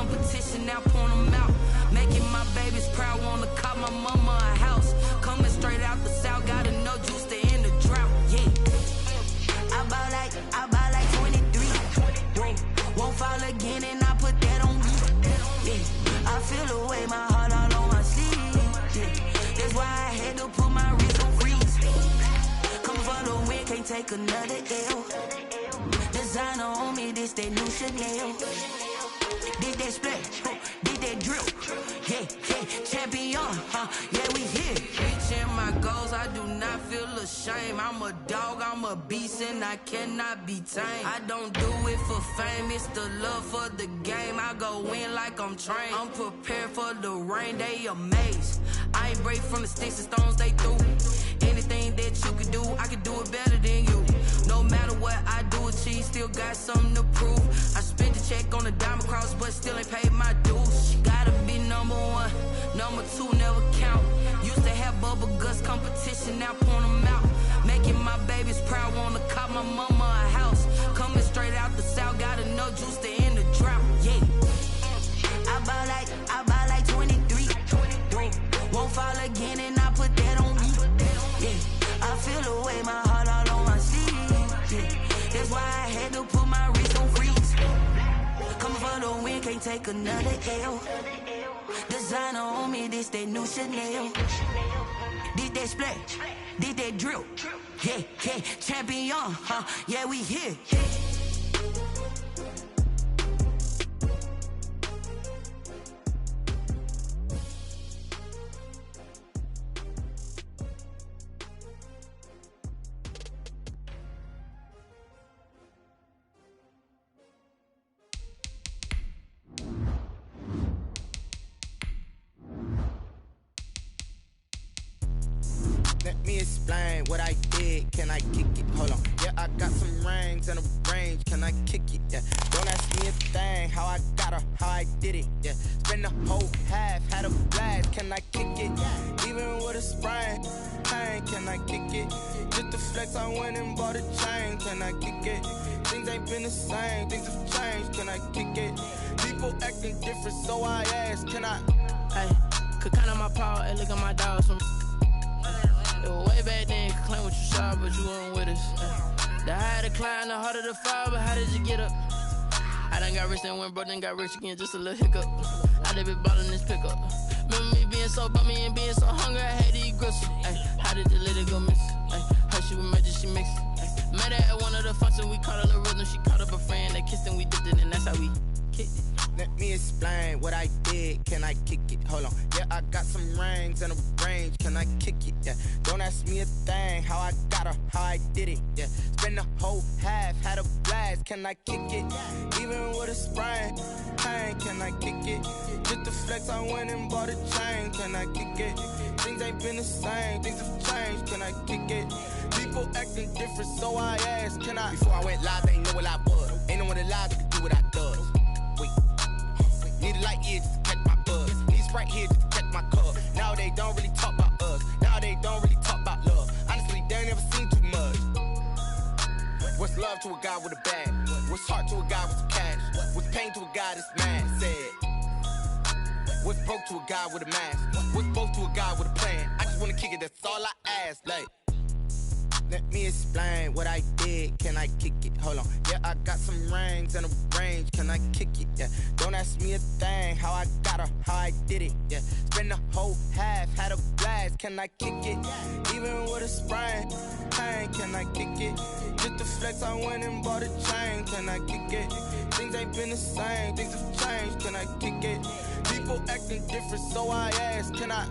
competition, now point them out. Making my babies proud, wanna call my mama a house. Coming straight out the south, gotta know juice to end the drought, yeah. I bought like 23. Whoa. Won't fall again and I put that on me, yeah. I feel the way, my heart all on my sleeve, yeah. That's why I had to put my wrist on freeze. Come for the win, can't take another L. Designer on me, this that new Chanel. Did that splash, did that drill, yeah, champion, yeah, we here. Reaching my goals, I do not feel ashamed. I'm a dog, I'm a beast, and I cannot be tamed. I don't do it for fame, it's the love for the game. I go in like I'm trained. I'm prepared for the rain, they amazed. I ain't break from the sticks and stones they threw. Anything that you can do, I can do it better than you. No matter what I do, achieve, still got something to prove. I spent the check on the diamond cross, but still ain't paid my dues. Gotta be number one, number two never count. Used to have bubble guts competition, now point them out. Making my babies proud, wanna call my mama a house. Coming straight out the south, gotta know juice to end the drought, yeah. I bought like 23. Won't fall again and I put that on me, yeah. I feel the way, my heart all on my sleeve, yeah. That's why I had to put my wrist on freeze. Coming for the win, can't take another L. Designer on me, this that new Chanel. Did that splash, did that drill, yeah, champion, yeah, we here. Let me explain what I did, can I kick it? Hold on, yeah, I got some rings and a range, can I kick it? Yeah, don't ask me a thing, how I got her, how I did it, yeah. Spend the whole half, had a blast, can I kick it? Even with a sprain, pain, can I kick it? Just to flex, I went and bought a chain, can I kick it? Things ain't been the same, things have changed, can I kick it? People acting different, so I ask, can I? Hey, could count on my power, and look at my dogs from way back then, you could claim what you saw, but you weren't with us. The higher the climb, the harder the fall, but how did you get up? I done got rich and went broke, then got rich again, just a little hiccup. I done been ballin' this pickup. Remember me being so bummy and being so hungry, I had to eat gristle. How did you let it go miss? How she was magic, she mixed. Met her at one of the functions, we caught her the rhythm, she caught up a friend, they kissed and we dipped it, and that's how we kicked it. Let me explain what I did, can I kick it? Hold on, yeah, I got some rings and a range, can I kick it? Yeah, don't ask me a thing, how I got her, how I did it, yeah. Spend the whole half, had a blast, can I kick it? Even with a sprain, pain, can I kick it? Just to flex, I went and bought a chain, can I kick it? Things ain't been the same, things have changed, can I kick it? People acting different, so I asked, can I? Before I went live, they ain't know what I was. Ain't no one alive that could do what I does. Wait. Need a light ear just to catch my buzz. Need Sprite here just to catch my cup. Now they don't really talk about us. Now they don't really talk about love. Honestly, they ain't never seen too much. What's love to a guy with a bag? What's heart to a guy with some cash? What's pain to a guy that's mad? Said. What's broke to a guy with a mask? What's both to a guy with a plan? I just wanna kick it, that's all I ask. Like, let me explain what I did, can I kick it? Hold on, yeah, I got some rings and a range, can I kick it? Yeah, don't ask me a thing, how I got her, how I did it? Yeah, spend the whole half, had a blast, can I kick it? Even with a sprain, pain, can I kick it? Just to flex, I went and bought a chain, can I kick it? Things ain't been the same, things have changed, can I kick it? People acting different, so I ask, can I?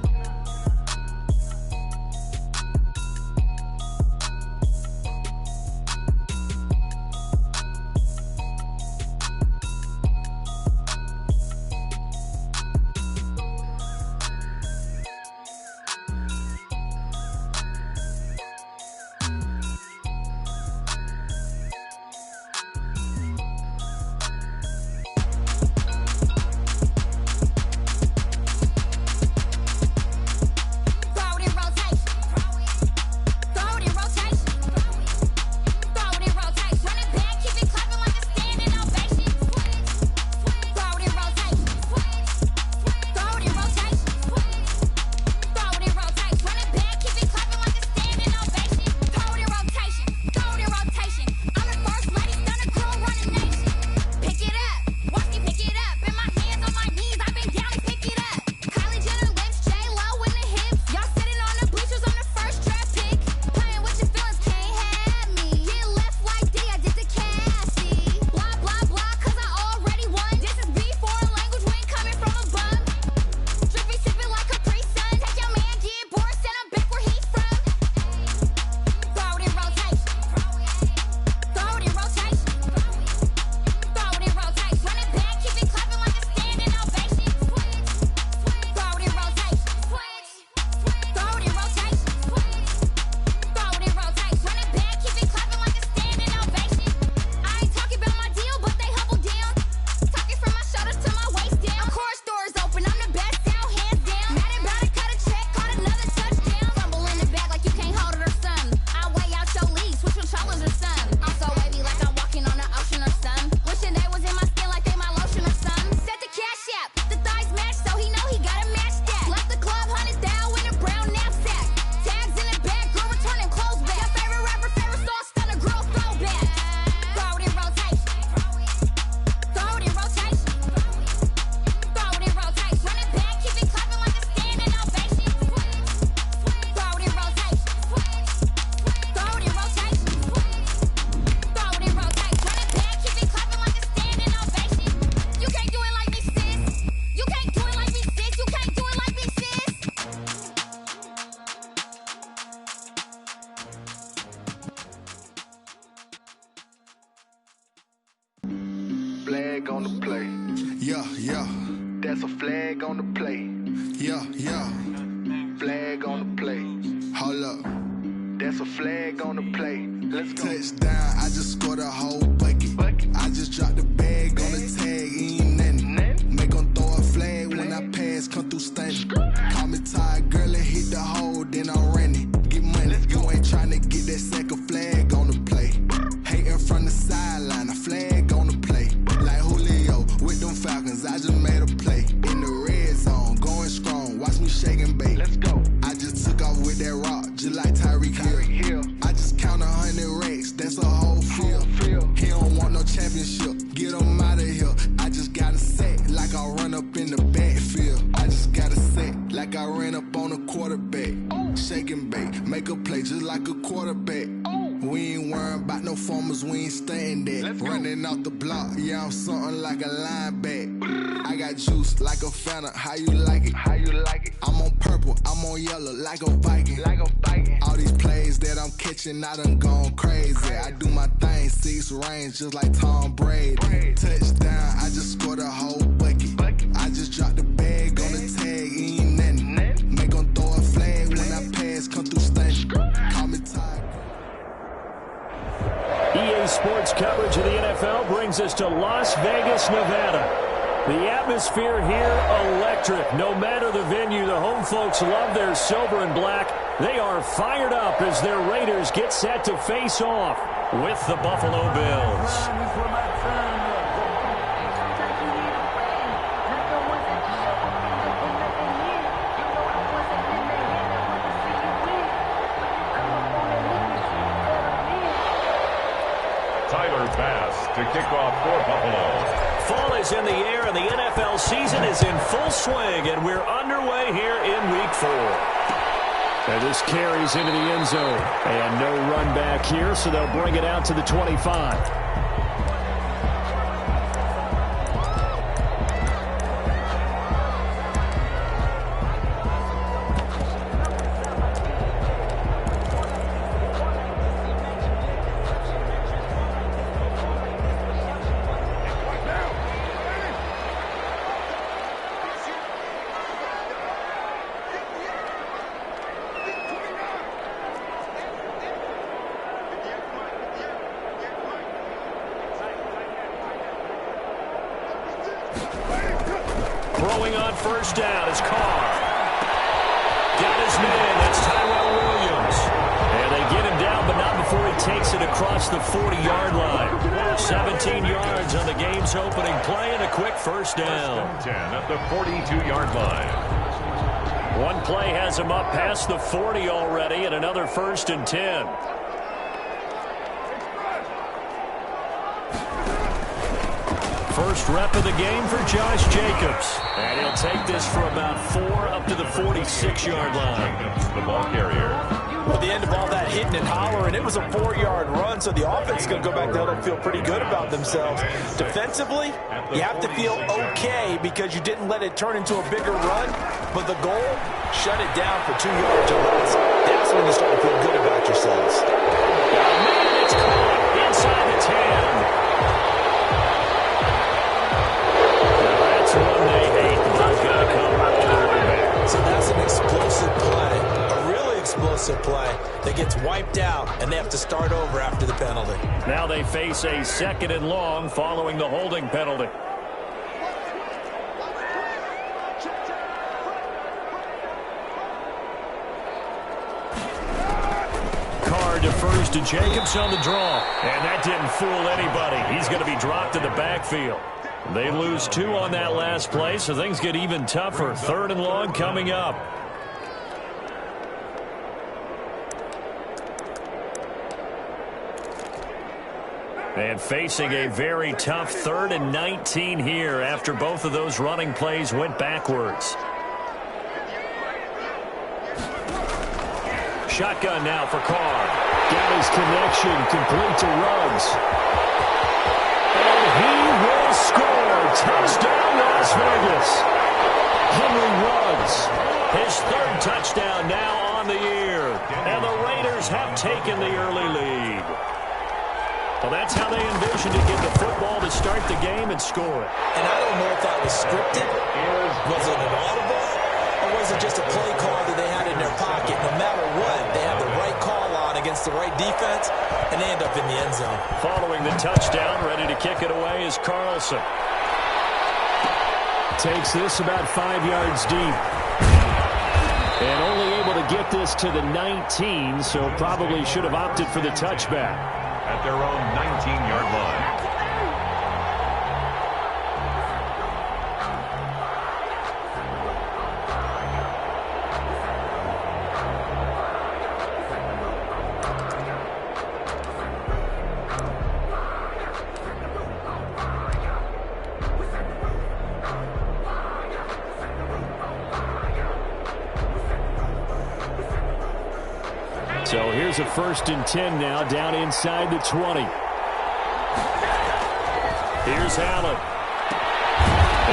flag on the play. Yeah, yeah. That's a flag on the play. Yeah, yeah. Flag on the play. Hold up. That's a flag on the play. Let's go. Touchdown, I just scored a whole bucket. I just dropped the bag on the tag, ain't nothing. Make them throw a flag when I pass, come through stunning. Call me tired, girl, and hit the hole, then I'm running. Get money, you ain't tryna get that second flag on the play. Hating from the sideline, a flag on the play. Like Julio with them Falcons, I just made a play. In the red zone, going strong, watch me shake and bake. Let's go. I just took off with that rock, just like Tyreek Hill. I just count 100 racks, that's a whole field. He don't want no championship, get him out of here. I just got a set, like I run up in the backfield. I just got a set, like I ran up on a quarterback. Shake and bake, make a play just like a quarterback. We ain't worrying about no formers, we ain't staying there. Running off the block, yeah, I'm something like a linebacker. I got juice like a Fanta, how you like it? How you like it? I'm on purple, I'm on yellow, like a Viking. Like a Viking. All these plays that I'm catching, I done gone crazy. I do my thing, 6 range, just like Tom Brady. Touchdown, I just scored a whole bucket. I just dropped the bag on the tag, ain't nothing. Make them throw a flag when I pass, come through stunning. Call me tired. EA Sports coverage of the NFL brings us to Las Vegas, Nevada. The atmosphere here, electric. No matter the venue, the home folks love their silver and black. They are fired up as their Raiders get set to face off with the Buffalo Bills. To kick off for Buffalo. Fall is in the air, and the NFL season is in full swing, and we're underway here in Week 4. And this carries into the end zone. And no run back here, so they'll bring it out to the 25. Throwing on first down is Carr. Got his man. That's Tyrell Williams. And they get him down, but not before he takes it across the 40-yard line. 17 yards on the game's opening play and a quick first down. 10 at the 42-yard line. One play has him up past the 40 already, and another 1st and 10. First rep of the game for Josh Jacobs. And he'll take this for about 4 up to the 46-yard line. Jacobs, the ball carrier. At the end of all that hitting and hollering, it was a 4-yard run, so the offense is going to go back there and feel pretty good about themselves. Defensively, you have to feel okay because you didn't let it turn into a bigger run, but the goal, shut it down for 2 yards or less. That's when you start to feel good about yourselves. Man, it's caught inside the 10. One they hate. They've got to come up to the back. So that's an explosive play, a really explosive play that gets wiped out, and they have to start over after the penalty. Now they face a 2nd and long following the holding penalty. Carr defers to Jacobs on the draw, and that didn't fool anybody. He's going to be dropped in the backfield. They lose 2 on that last play, so things get even tougher. 3rd and long coming up. And facing a very tough 3rd and 19 here after both of those running plays went backwards. Shotgun now for Carr. Got his connection complete to Ruggs. And he will score. Touchdown, Las Vegas. Henry Ruggs, his 3rd touchdown now on the year. And the Raiders have taken the early lead. Well, that's how they envision to get the football to start the game and score it. And I don't know if that was scripted. Was it an audible? Or was it just a play call that they had in their pocket? No matter what, they have the right call on against the right defense, and they end up in the end zone. Following the touchdown, ready to kick it away is Carlson. Takes this about 5 yards deep. And only able to get this to the 19, so probably should have opted for the touchback. At their own 19-yard line. So here's a 1st and 10 now, down inside the 20. Here's Allen.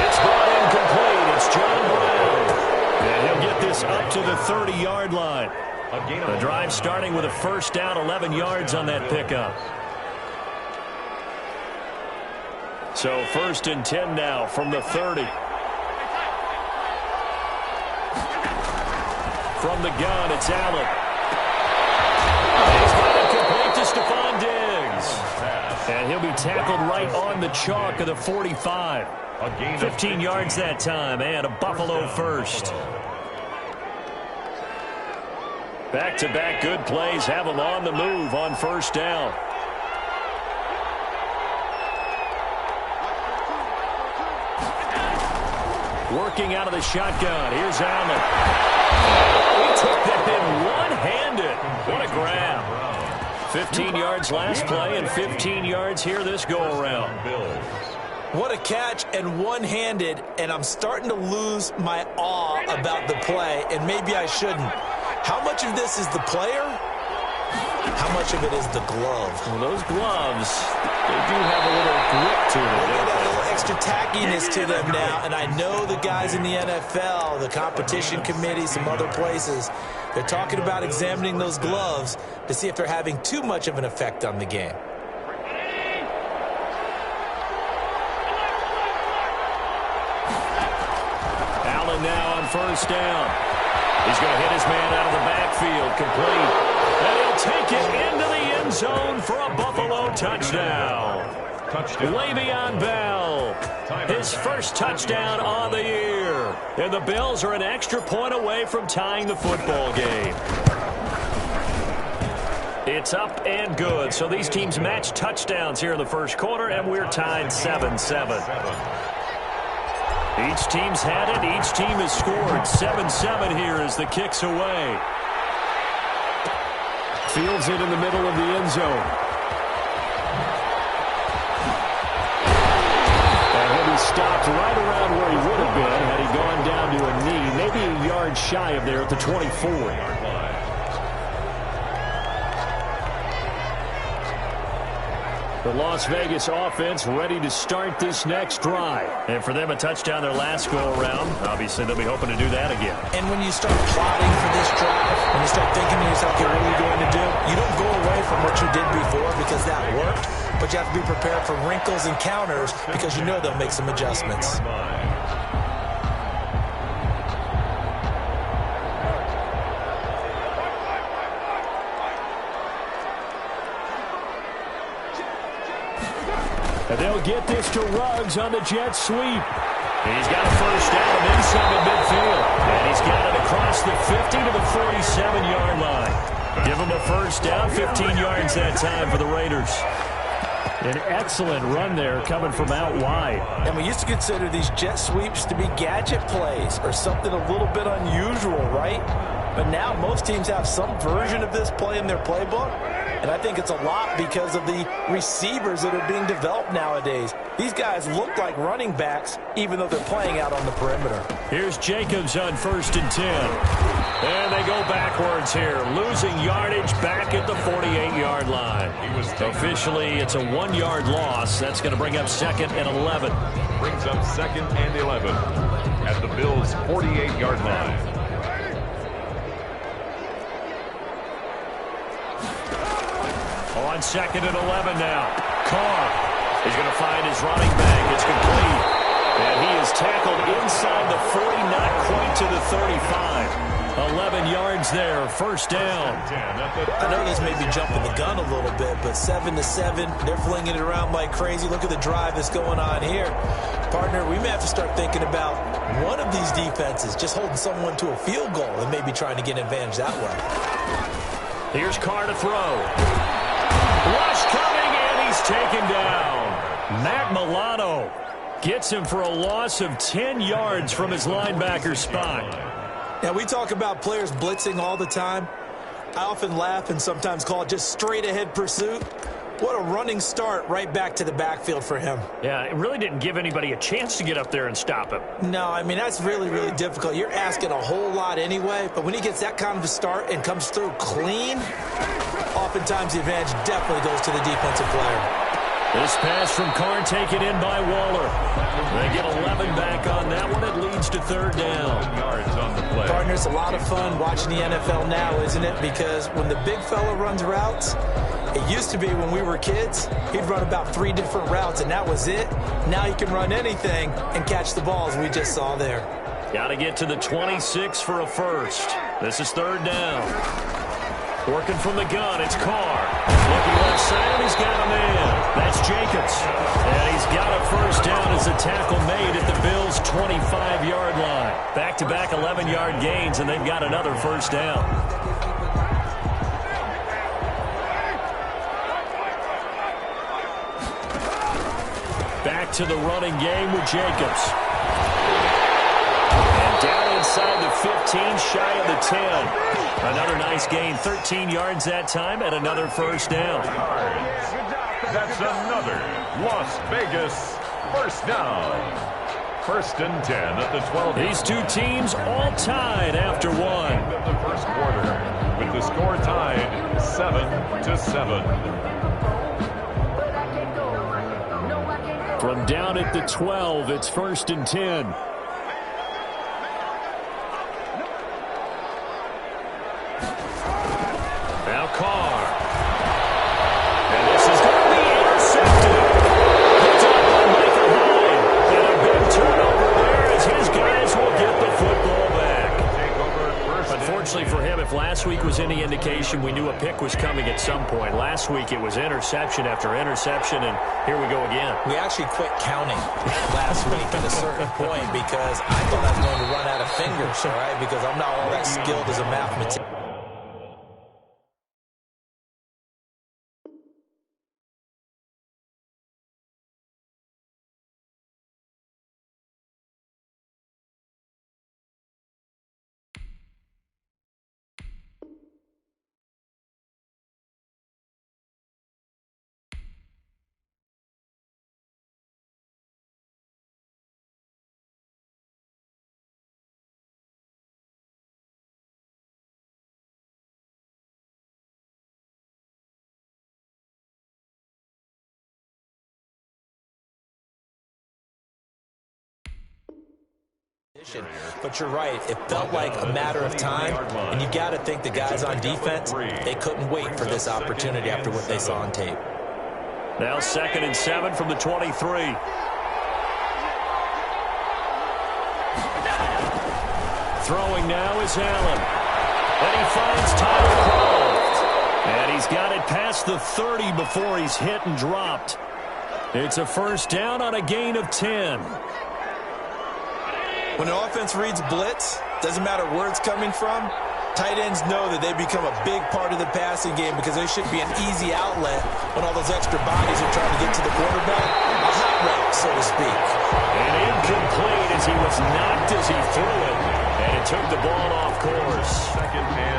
It's brought incomplete. It's John Brown. And he'll get this up to the 30-yard line. The drive starting with a 1st down, 11 yards on that pickup. So 1st and 10 now from the 30. From the gun, it's Allen. He's got it complete to Stephon Diggs. And he'll be tackled right on the chalk of the 45. 15 yards that time, and a Buffalo first. Back-to-back good plays have them on the move on 1st down. Working out of the shotgun. Here's Allen. He took that in one-handed. What a grab. 15 yards last play and 15 yards here this go-around. What a catch and one-handed, and I'm starting to lose my awe about the play, and maybe I shouldn't. How much of this is the player? How much of it is the glove? Well, those gloves, they do have a little grip to them. They got a little extra tackiness to them now, and I know the guys in the NFL, the competition committee, some other places, they're talking about examining those gloves to see if they're having too much of an effect on the game. Allen now on 1st down. He's going to hit his man out of the backfield, complete. And he'll take it into the end zone for a Buffalo touchdown. Le'Veon Bell, his 1st touchdown on the year. And the Bills are an extra point away from tying the football game. It's up and good. So these teams match touchdowns here in the 1st quarter, and we're tied 7-7. Each team's had it. Each team has scored. 7-7 here as the kick's away. Fields it in the middle of the end zone. And he'll be stopped right around where he would have been had he gone down to a knee, maybe a yard shy of there at the 24. The Las Vegas offense ready to start this next drive. And for them, a touchdown their last go-around. Obviously, they'll be hoping to do that again. And when you start plotting for this drive, when you start thinking to yourself, okay, what are you going to do? You don't go away from what you did before because that worked, but you have to be prepared for wrinkles and counters because you know they'll make some adjustments. And they'll get this to Ruggs on the jet sweep. He's got a 1st down and then some at midfield. And he's got it across the 50 to the 47-yard line. Give him a 1st down, 15 yards that time for the Raiders. An excellent run there coming from out wide. And we used to consider these jet sweeps to be gadget plays or something a little bit unusual, right? But now most teams have some version of this play in their playbook. And I think it's a lot because of the receivers that are being developed nowadays. These guys look like running backs, even though they're playing out on the perimeter. Here's Jacobs on 1st and 10. And they go backwards here, losing yardage back at the 48-yard line. Officially, it's a 1-yard loss. That's going to bring up 2nd and 11. Brings up 2nd and 11 at the Bills' 48-yard line. On 2nd and 11 now. Carr He's going to find his running back. It's complete. And he is tackled inside the 40, not quite to the 35. 11 yards there, first down. I know this may be jumping the gun a little bit, but 7-7, they're flinging it around like crazy. Look at the drive that's going on here. Partner, we may have to start thinking about one of these defenses just holding someone to a field goal and maybe trying to get an advantage that way. Here's Carr to throw. Rush coming, and he's taken down. Matt Milano gets him for a loss of 10 yards from his linebacker spot. Now, we talk about players blitzing all the time. I often laugh and sometimes call it just straight-ahead pursuit. What a running start right back to the backfield for him. Yeah, it really didn't give anybody a chance to get up there and stop him. No, I mean, that's really, really difficult. You're asking a whole lot anyway, but when he gets that kind of a start and comes through clean, oftentimes the advantage definitely goes to the defensive player. This pass from Carr taken in by Waller. They get 11 back on that one. It leads to third down. Yards on the play. Partner, it's a lot of fun watching the NFL now, isn't it? Because when the big fella runs routes, it used to be when we were kids, he'd run about 3 different routes, and that was it. Now he can run anything and catch the balls we just saw there. Got to get to the 26 for a first. This is third down. Working from the gun, it's Carr. Looking left side, he's got a man. That's Jacobs. And he's got a first down as a tackle made at the Bills' 25-yard line. Back-to-back 11-yard gains, and they've got another first down. Back to the running game with Jacobs. And down inside the 15, shy of the 10. Another nice gain, 13 yards that time, and another first down. That's another Las Vegas first down. First and 10 at the 12. These two teams all tied after one. Of the first quarter, with the score tied 7-7. From down at the 12, it's first and 10. Now Carr. And this is going to be intercepted. Picked up by Michael Hyde. And a big turnover there as his guys will get the football back. Unfortunately for him, if last week was any indication, we knew a pick was coming at some point. Last week it was interception after interception, and here we go again. We actually quit counting last week at a certain point because I thought I was going to run out of fingers, all right, because I'm not all that skilled as a mathematician. But you're right, it felt like a matter of time, and you got to think the guys on defense, they couldn't wait for this opportunity after what they saw on tape. Now 2nd and 7 from the 23. Throwing now is Allen. And he finds Tyler Croft. And he's got it past the 30 before he's hit and dropped. It's a first down on a gain of 10. When an offense reads blitz, doesn't matter where it's coming from, tight ends know that they become a big part of the passing game because they should be an easy outlet when all those extra bodies are trying to get to the quarterback. A hot route, so to speak. And incomplete as he was knocked as he threw it. And it took the ball off course.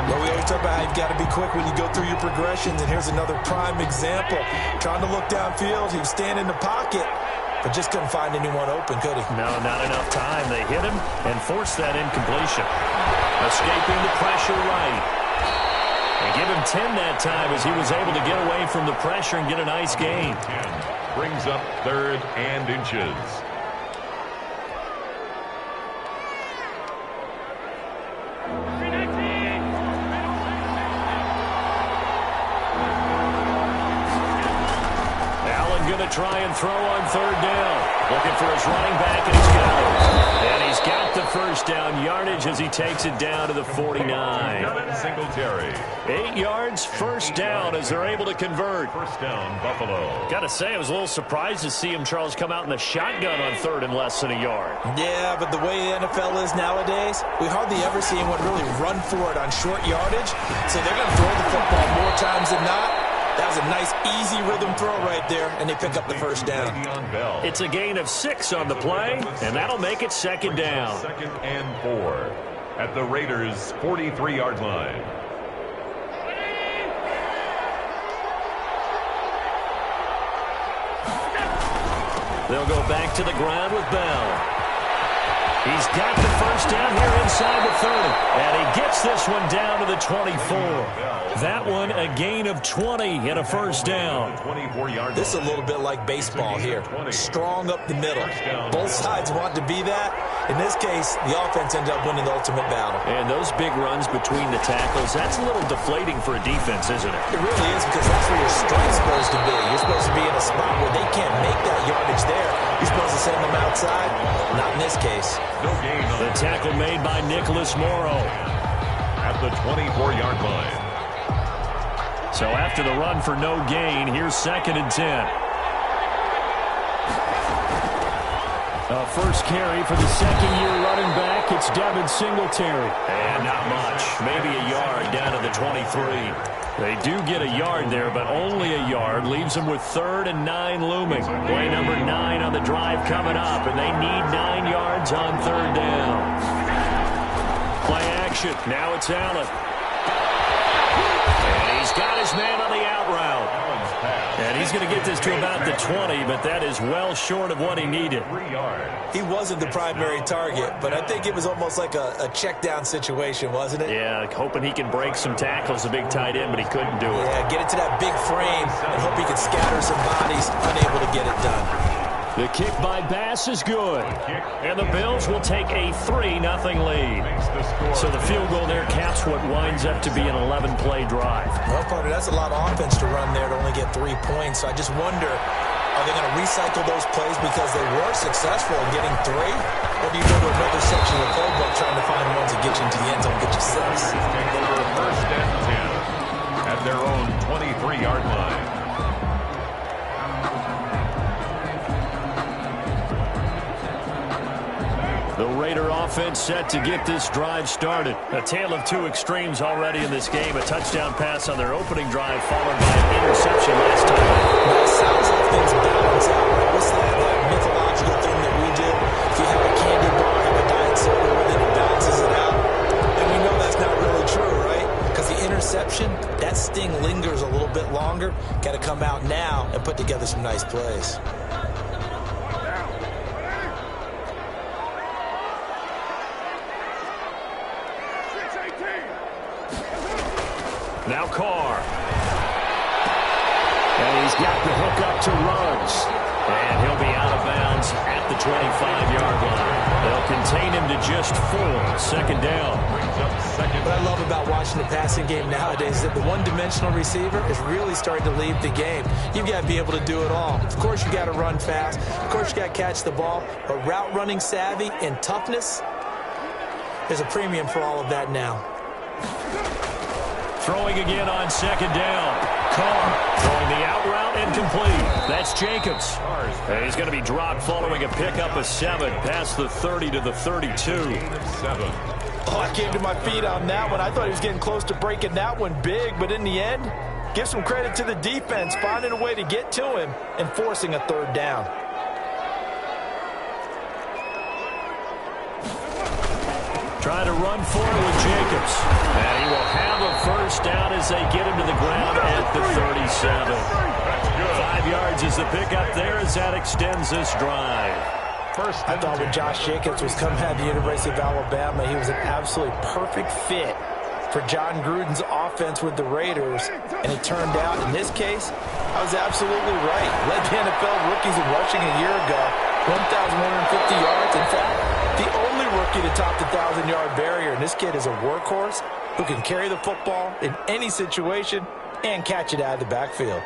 Well, we always talk about how you've got to be quick when you go through your progressions, and here's another prime example. Trying to look downfield, he was standing in the pocket, but just couldn't find anyone open, could he? No, not enough time. They hit him and forced that incompletion. Escaping the pressure right. They give him 10 that time as he was able to get away from the pressure and get a nice gain. Brings up 3rd and inches. try and throw on third down. Looking for his running back, and he's got it. And he's got the first down yardage as he takes it down to the 49. Singletary. 8 yards, first down as they're able to convert. First down, Buffalo. Got to say, I was a little surprised to see him, Charles, come out in the shotgun on third and less than a yard. Yeah, but the way the NFL is nowadays, we hardly ever see anyone really run for it on short yardage. So they're going to throw the football more times than not. That was a nice, easy rhythm throw right there, and they pick up the first down. It's a gain of 6 on the play, and that'll make it second down. Second and 4 at the Raiders' 43-yard line. They'll go back to the ground with Bell. He's got the first down here inside the 30. And he gets this one down to the 24. That one a gain of 20 and a first down. This is a little bit like baseball here. Strong up the middle. Both sides want to be that. In this case, the offense ended up winning the ultimate battle. And those big runs between the tackles, that's a little deflating for a defense, isn't it? It really is, because that's where your strength's supposed to be. You're supposed to be in a spot where they can't make that yardage there. You're supposed to send them outside. Not in this case. No gain on the tackle made by Nicholas Morrow at the 24-yard line. So after the run for no gain, here's second and 10. A first carry for the second-year running back. It's Devin Singletary. And not much. Maybe a yard down to the 23. They do get a yard there, but only a yard. Leaves them with 3rd and 9 looming. Play number 9 on the drive coming up, and they need 9 yards on third down. Play action. Now it's Allen. And he's got his man on the out route. And he's going to get this to about the 20, but that is well short of what he needed. He wasn't the primary target, but I think it was almost like a check down situation, wasn't it? Yeah, hoping he can break some tackles, a big tight end, but he couldn't do it. Yeah, get it to that big frame and hope he can scatter some bodies, unable to get it done. The kick by Bass is good. And the Bills will take a 3-0 lead. So the field goal there caps what winds up to be an 11-play drive. Well, partner, that's a lot of offense to run there to only get 3 points. So I just wonder, are they going to recycle those plays because they were successful in getting 3? Or do you go to another section of the playbook trying to find ones that get you into the end zone and get you 6? Take over first and 10 at their own 23-yard line. The Raider offense set to get this drive started. A tale of 2 extremes already in this game. A touchdown pass on their opening drive followed by an interception last time. That sounds like things balance out. What's that mythological thing that we do? If you have a candy bar, have a diet soda, and then it balances it out. And we know that's not really true, right? Because the interception, that sting lingers a little bit longer. Got to come out now and put together some nice plays. Now Carr. And he's got the hook up to Ruggs. And he'll be out of bounds at the 25-yard line. They'll contain him to just 4. Second down. What I love about watching the passing game nowadays is that the one-dimensional receiver is really starting to leave the game. You've got to be able to do it all. Of course, you got to run fast. Of course, you got to catch the ball. But route running savvy and toughness, there's a premium for all of that now. Throwing again on second down. Carr throwing the out route and complete. That's Jacobs. And he's going to be dropped following a pickup of 7 past the 30 to the 32. Oh, I came to my feet on that one. I thought he was getting close to breaking that one big, but in the end, give some credit to the defense, finding a way to get to him and forcing a third down. Trying to run forward with Jacobs. And he will have a first down as they get him to the ground at the 37. 5 yards is the pickup there as that extends this drive. I thought when Josh Jacobs was coming out of the University of Alabama, he was an absolutely perfect fit for John Gruden's offense with the Raiders. And it turned out, in this case, I was absolutely right. Led the NFL rookies in rushing a year ago. 1,150 yards. In fact, the only rookie to top the 1,000-yard barrier. And this kid is a workhorse who can carry the football in any situation and catch it out of the backfield.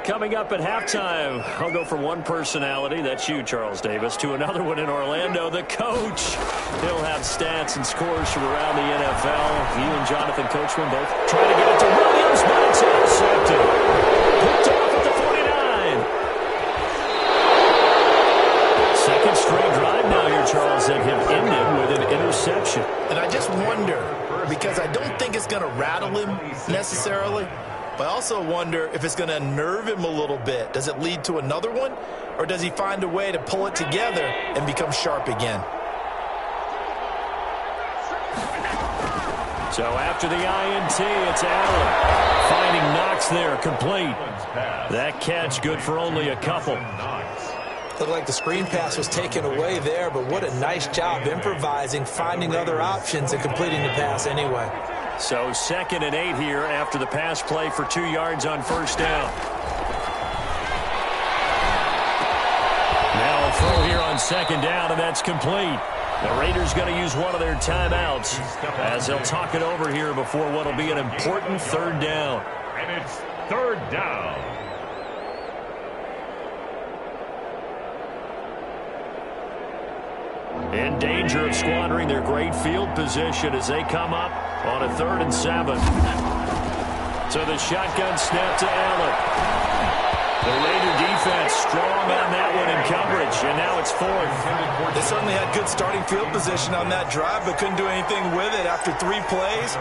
coming up at halftime. I'll go from one personality, that's you, Charles Davis, to another one in Orlando, the coach. He'll have stats and scores from around the NFL. You and Jonathan Coachman both try to get it to Williams, but it's intercepted. Picked off at the 49. Second straight drive now here, Charles, that have ended with an interception. And I just wonder, because I don't think it's going to rattle him necessarily, but I also wonder if it's going to unnerve him a little bit. Does it lead to another one, or does he find a way to pull it together and become sharp again? So after the INT, it's Allen. Finding Knox there, complete. That catch good for only a couple. Looked like the screen pass was taken away there, but what a nice job improvising, finding other options, and completing the pass anyway. So 2nd and 8 here after the pass play for 2 yards on first down. Now a throw here on 2nd down, and that's complete. The Raiders going to use one of their timeouts as they'll talk it over here before what will be an important 3rd down. And it's 3rd down. In danger of squandering their great field position as they come up on a 3rd and 7. So the shotgun snap to Allen. The Raider defense strong on that one in coverage, and now it's 4th. They certainly had good starting field position on that drive, but couldn't do anything with it after 3 plays.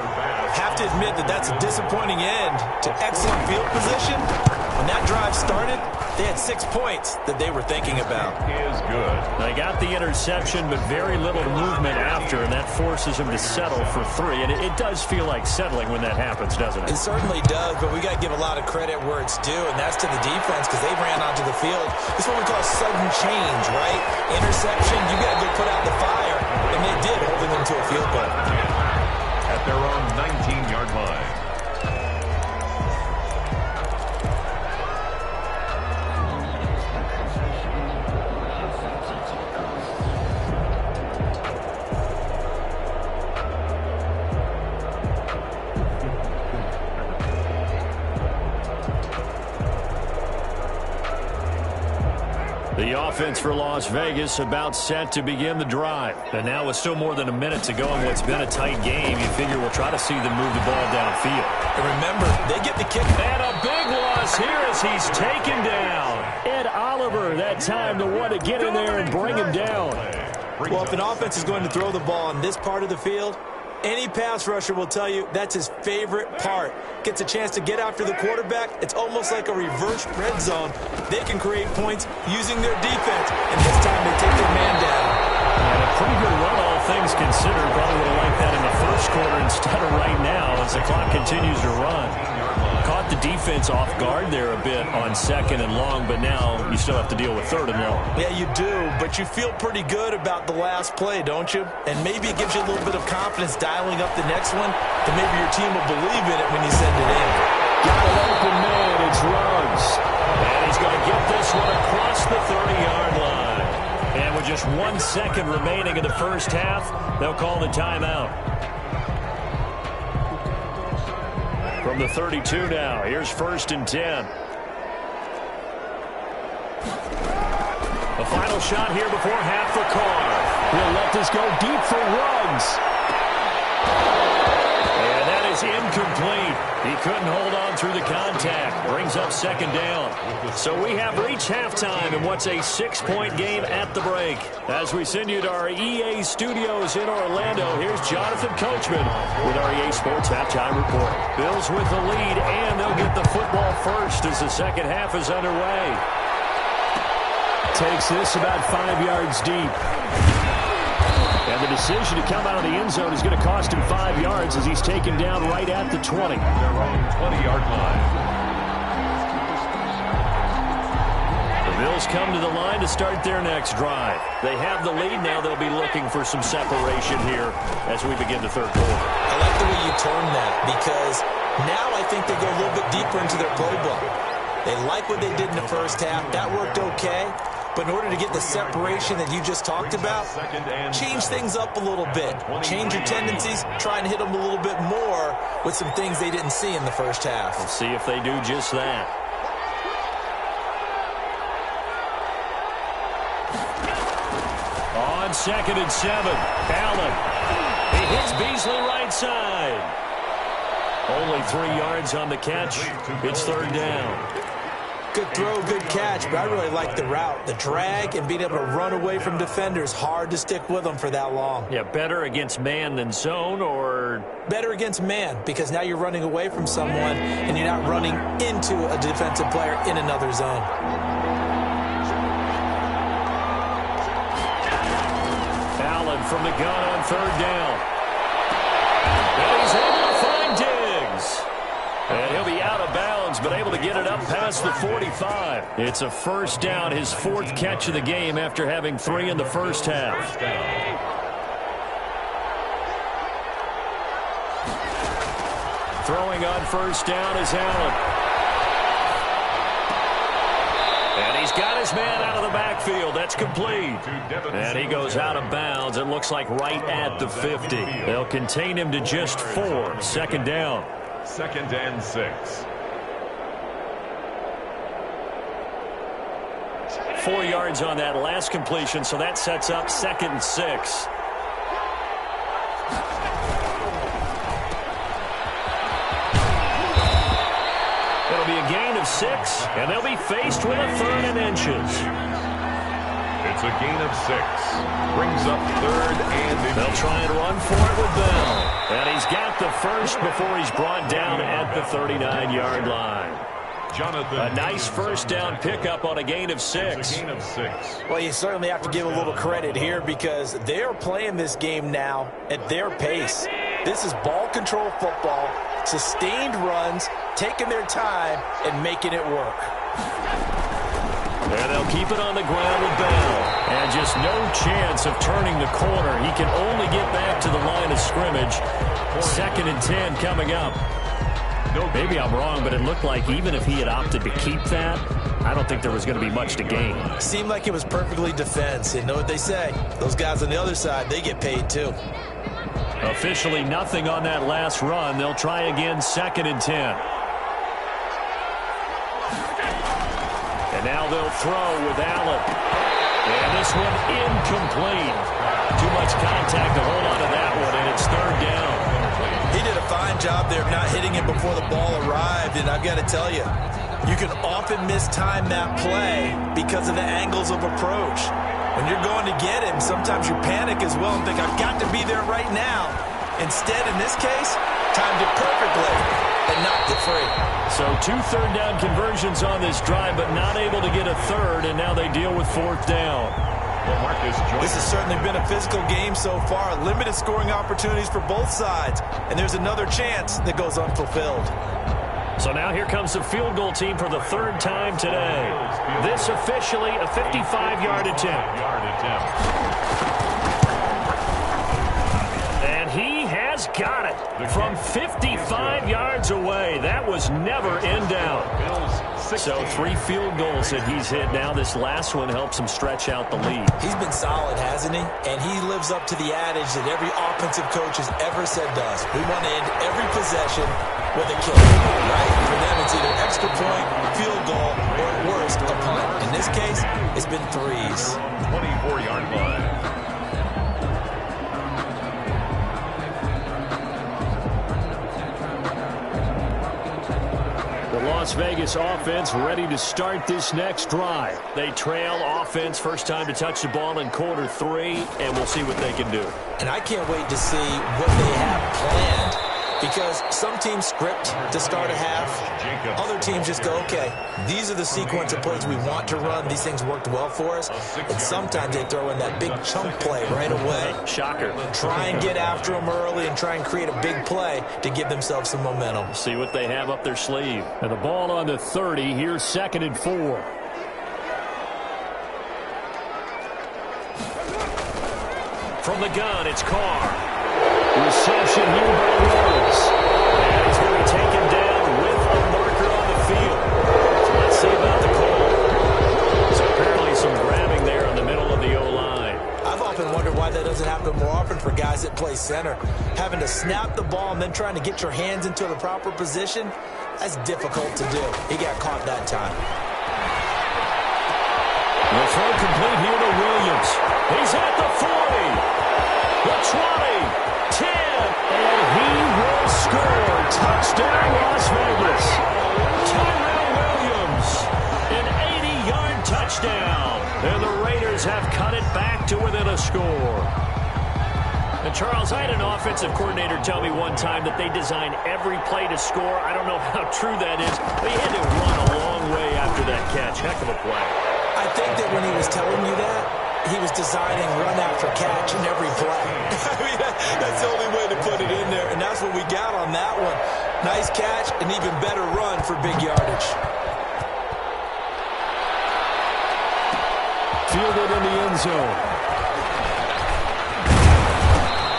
Have to admit that that's a disappointing end to excellent field position. When that drive started, they had 6 points that they were thinking about. Is good. They got the interception, but very little movement after, and that forces them to settle for 3. And it does feel like settling when that happens, doesn't it? It certainly does, but we got to give a lot of credit where it's due, and that's to the defense because they ran onto the field. It's what we call sudden change, right? Interception, you got to go put out the fire, and they did, holding them to a field goal. At their own 19-yard line. The offense for Las Vegas about set to begin the drive. And now with still more than a minute to go in what's been a tight game, you figure we'll try to see them move the ball downfield. And remember, they get the kick. And a big loss here as he's taken down. Ed Oliver, that time the one to get in there and bring him down. Well, if an offense is going to throw the ball on this part of the field, any pass rusher will tell you that's his favorite part. Gets a chance to get after the quarterback. It's almost like a reverse red zone. They can create points using their defense, and this time they take their man down. And a pretty good run, all things considered. Probably would have liked that in the first quarter instead of right now as the clock continues to run. Caught the defense off guard there a bit on 2nd and long, but now you still have to deal with 3rd and long. Yeah, you do, but you feel pretty good about the last play, don't you? And maybe it gives you a little bit of confidence dialing up the next one, that maybe your team will believe in it when you send it in. Got an open man, it's Ruggs. And he's going to get this one across the 30-yard line. And with just 1 second remaining in the first half, they'll call the timeout. From the 32 now, here's 1st and 10. The final shot here before half for Carr. He'll let this go deep for Ruggs. And that is incomplete. He couldn't hold on through the contact. Brings up 2nd down. So we have reached halftime in what's a 6-point game at the break. As we send you to our EA studios in Orlando, here's Jonathan Coachman with our EA Sports Halftime Report. Bills with the lead, and they'll get the football first as the second half is underway. Takes this about 5 yards deep. And the decision to come out of the end zone is going to cost him 5 yards as he's taken down right at the 20. Their own 20-yard line. The Bills come to the line to start their next drive. They have the lead. Now they'll be looking for some separation here as we begin the 3rd quarter. I like the way you term that because now I think they go a little bit deeper into their playbook. They like what they did in the first half. That worked okay. But in order to get the separation that you just talked about, change things up a little bit. Change your tendencies, try and hit them a little bit more with some things they didn't see in the first half. Let's see if they do just that. on 2nd and 7. Allen. He hits Beasley right side. Only 3 yards on the catch. It's 3rd down. Good throw, good catch, but I really like the route. The drag and being able to run away from defenders, hard to stick with them for that long. Yeah, better against man than zone, or? Better against man, because now you're running away from someone and you're not running into a defensive player in another zone. Allen from the gun on 3rd down. And he's able to find Diggs. And he'll be out of bounds, but able to get it up past the 45. It's a 1st down, his 4th catch of the game after having 3 in the first half. Throwing on 1st down is Allen. And he's got his man out of the backfield. That's complete. And he goes out of bounds. It looks like right at the 50. They'll contain him to just 4. 2nd down. 2nd and 6. 4 yards on that last completion, so that sets up 2nd and 6. It'll be a gain of 6, and they'll be faced with a 3rd and inches. It's a gain of 6. Brings up 3rd and inches. They'll try and run for it with Bell. And he's got the first before he's brought down at the 39-yard line. A nice 1st down pickup on a gain of 6. Well, you certainly have to give a little credit here because they're playing this game now at their pace. This is ball control football, sustained runs, taking their time, and making it work. And they'll keep it on the ground with Bell. And just no chance of turning the corner. He can only get back to the line of scrimmage. 2nd and 10 coming up. Maybe I'm wrong, but it looked like even if he had opted to keep that, I don't think there was going to be much to gain. Seemed like it was perfectly defense. And know what they say? Those guys on the other side, they get paid too. Officially nothing on that last run. They'll try again 2nd and 10. And now they'll throw with Allen. And this one incomplete. Too much contact to hold on to that one, and it's 3rd down. He did a fine job there of not hitting it before the ball arrived, and I've got to tell you, you can often mistime that play because of the angles of approach. When you're going to get him, sometimes you panic as well and think, I've got to be there right now. Instead, in this case, timed it perfectly and knocked it free. So 2 3rd down conversions on this drive, but not able to get a 3rd, and now they deal with 4th down. This has certainly been a physical game so far. Limited scoring opportunities for both sides. And there's another chance that goes unfulfilled. So now here comes the field goal team for the 3rd time today. This officially a 55-yard attempt. And he has got it from 55 yards away. That was never in doubt. So 3 field goals that he's hit now. This last one helps him stretch out the lead. He's been solid, hasn't he? And he lives up to the adage that every offensive coach has ever said to us. We want to end every possession with a kick, right? For them, it's either extra point, field goal, or at worst, a punt. In this case, it's been 3s. 24-yard line. Las Vegas offense ready to start this next drive. They trail offense, first time to touch the ball in quarter 3, and we'll see what they can do. And I can't wait to see what they have planned, because some teams script to start a half. Other teams just go, okay, these are the sequence of plays we want to run. These things worked well for us. And sometimes they throw in that big chunk play right away. Shocker. Try and get after them early and try and create a big play to give themselves some momentum. See what they have up their sleeve. And the ball on the 30. Here's 2nd and 4. From the gun, it's Carr. Reception here by Rhodes. And he's going to be taken down with a marker on the field. So let's see about the call. So apparently some grabbing there in the middle of the O-line. I've often wondered why that doesn't happen more often for guys that play center. Having to snap the ball and then trying to get your hands into the proper position, that's difficult to do. He got caught that time. The throw complete here to Williams. He's at the 40, the 20, 10, and he will score. Touchdown, Las Vegas. Tyrell Williams, an 80-yard touchdown. And the Raiders have cut it back to within a score. And Charles, I had an offensive coordinator tell me one time that they design every play to score. I don't know how true that is, but he had to run a long way after that catch. Heck of a play. I think that when he was telling you that, he was designing run after catch in every play. I mean, that's the only way to put it in there, and that's what we got on that one. Nice catch, an even better run for big yardage. Fielded in the end zone.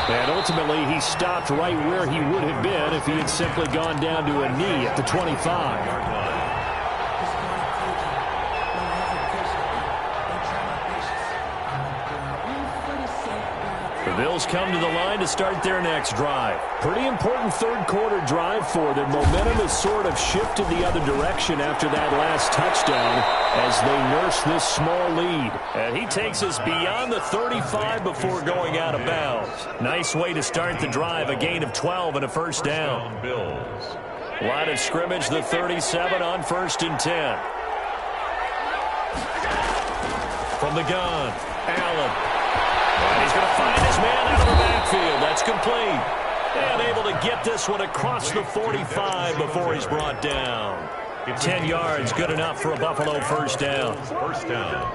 And ultimately, he stopped right where he would have been if he had simply gone down to a knee at the 25. The Bills come to the line to start their next drive. Pretty important third-quarter drive for them. Momentum has sort of shifted the other direction after that last touchdown as they nurse this small lead. And he takes us beyond the 35 before going out of bounds. Nice way to start the drive, a gain of 12 and a first down. Bills. Line of scrimmage, the 37 on 1st and 10. From the gun, Allen. And he's going to find his man out of the backfield. That's complete. And able to get this one across the 45 before he's brought down. 10 yards, good enough for a Buffalo first down. First down.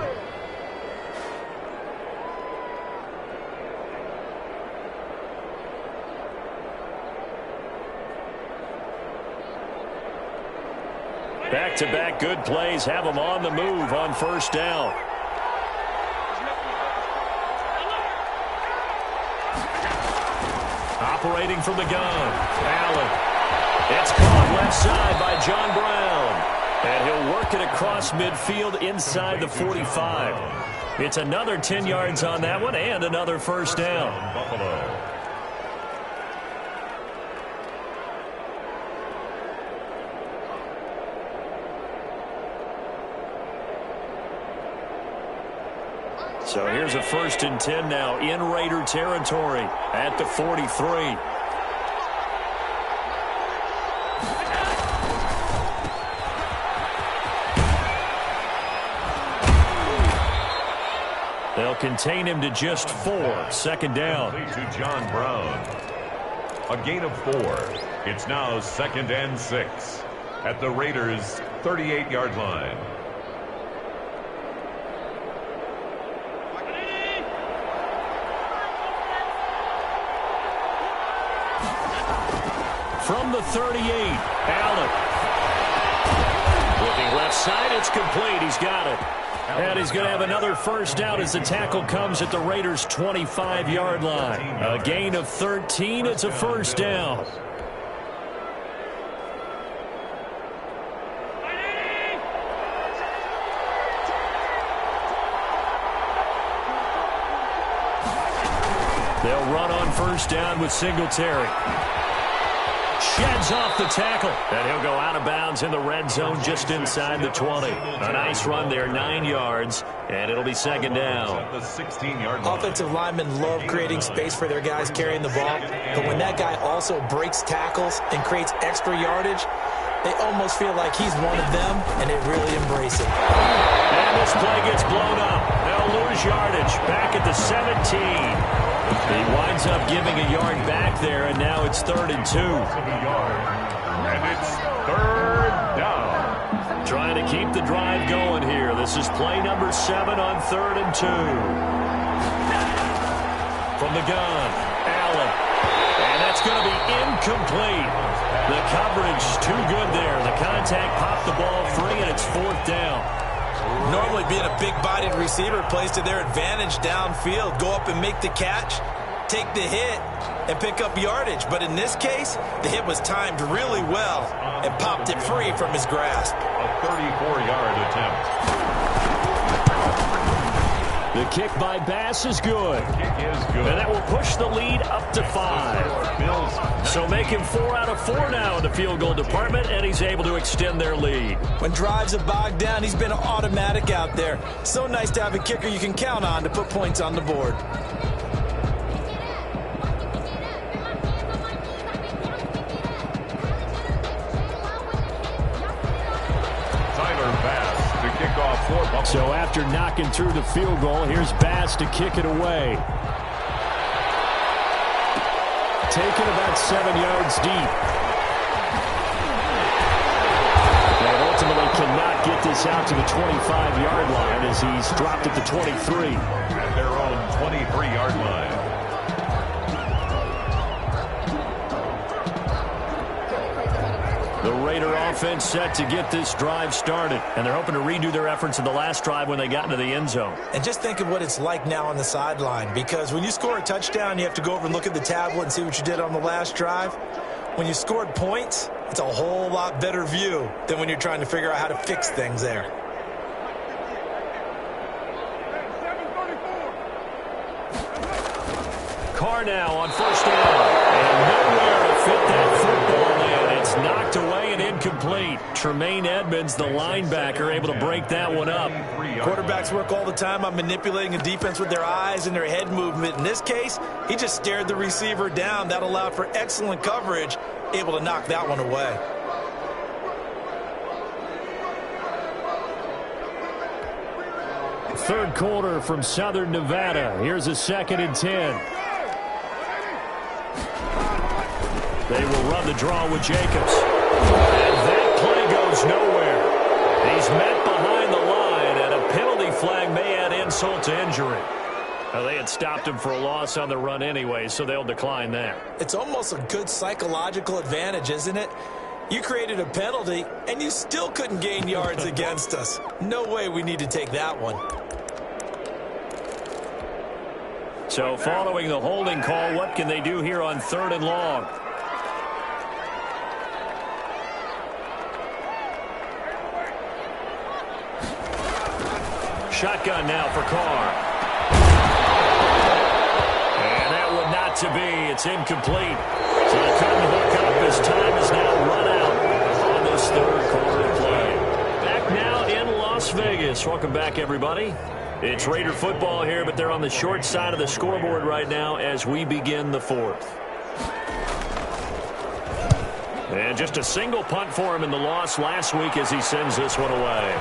Back-to-back good plays have them on the move on first down. Operating from the gun, Allen. It's caught left side by John Brown. And he'll work it across midfield inside the 45. It's another 10 yards on that one and another first down. Buffalo. So here's a 1st and 10 now in Raider territory at the 43. They'll contain him to just 4. 2nd down. To John Brown. A gain of 4. It's now 2nd and 6 at the Raiders' 38-yard line. From the 38, Allen. Looking left side, it's complete. He's got it. And he's going to have another first down as the tackle comes at the Raiders' 25-yard line. A gain of 13. It's a first down. They'll run on first down with Singletary. Sheds off the tackle, and he'll go out of bounds in the red zone just inside the 20. A nice run there, 9 yards, and it'll be 2nd down. The 16-yard line. Offensive linemen love creating space for their guys carrying the ball, but when that guy also breaks tackles and creates extra yardage, they almost feel like he's one of them, and they really embrace it. And this play gets blown up. They'll lose yardage back at the 17. He winds up giving a yard back there, and now it's 3rd and 2. And it's 3rd down. Trying to keep the drive going here. This is play number 7 on 3rd and 2. From the gun, Allen. And that's going to be incomplete. The coverage too good there. The contact popped the ball free, and it's 4th down. Normally being a big-bodied receiver plays to their advantage downfield. Go up and make the catch, take the hit, and pick up yardage. But in this case, the hit was timed really well and popped it free from his grasp. A 34-yard attempt. The kick by Bass is good. Kick is good. And that will push the lead up to 5. So make him 4 out of 4 now in the field goal department, and he's able to extend their lead. When drives have bogged down, he's been automatic out there. So nice to have a kicker you can count on to put points on the board. So after knocking through the field goal, here's Bass to kick it away. Taken about 7 yards deep. And ultimately cannot get this out to the 25-yard line as he's dropped at the 23. At their own 23-yard line. The Raider offense set to get this drive started, and they're hoping to redo their efforts in the last drive when they got into the end zone. And just think of what it's like now on the sideline, because when you score a touchdown, you have to go over and look at the tablet and see what you did on the last drive. When you scored points, it's a whole lot better view than when you're trying to figure out how to fix things there. Carr now on first down, and nowhere to fit that football in. It's knocked away and incomplete. Tremaine Edmonds, the linebacker, able to break that one up. Quarterbacks work all the time on manipulating a defense with their eyes and their head movement. In this case, he just stared the receiver down. That allowed for excellent coverage, able to knock that one away. Third quarter from Southern Nevada. Here's a 2nd and 10. They will run the draw with Jacobs. And that play goes nowhere. He's met behind the line, and a penalty flag may add insult to injury. Well, they had stopped him for a loss on the run anyway, so they'll decline that. It's almost a good psychological advantage, isn't it? You created a penalty, and you still couldn't gain yards against us. No way we need to take that one. So following the holding call, what can they do here on 3rd and long? Shotgun now for Carr. And that one not to be. It's incomplete. So they couldn't hook up. His time is now run out on this 3rd quarter play. Back now in Las Vegas. Welcome back, everybody. It's Raider football here, but they're on the short side of the scoreboard right now as we begin the 4th. And just a single punt for him in the loss last week as he sends this one away.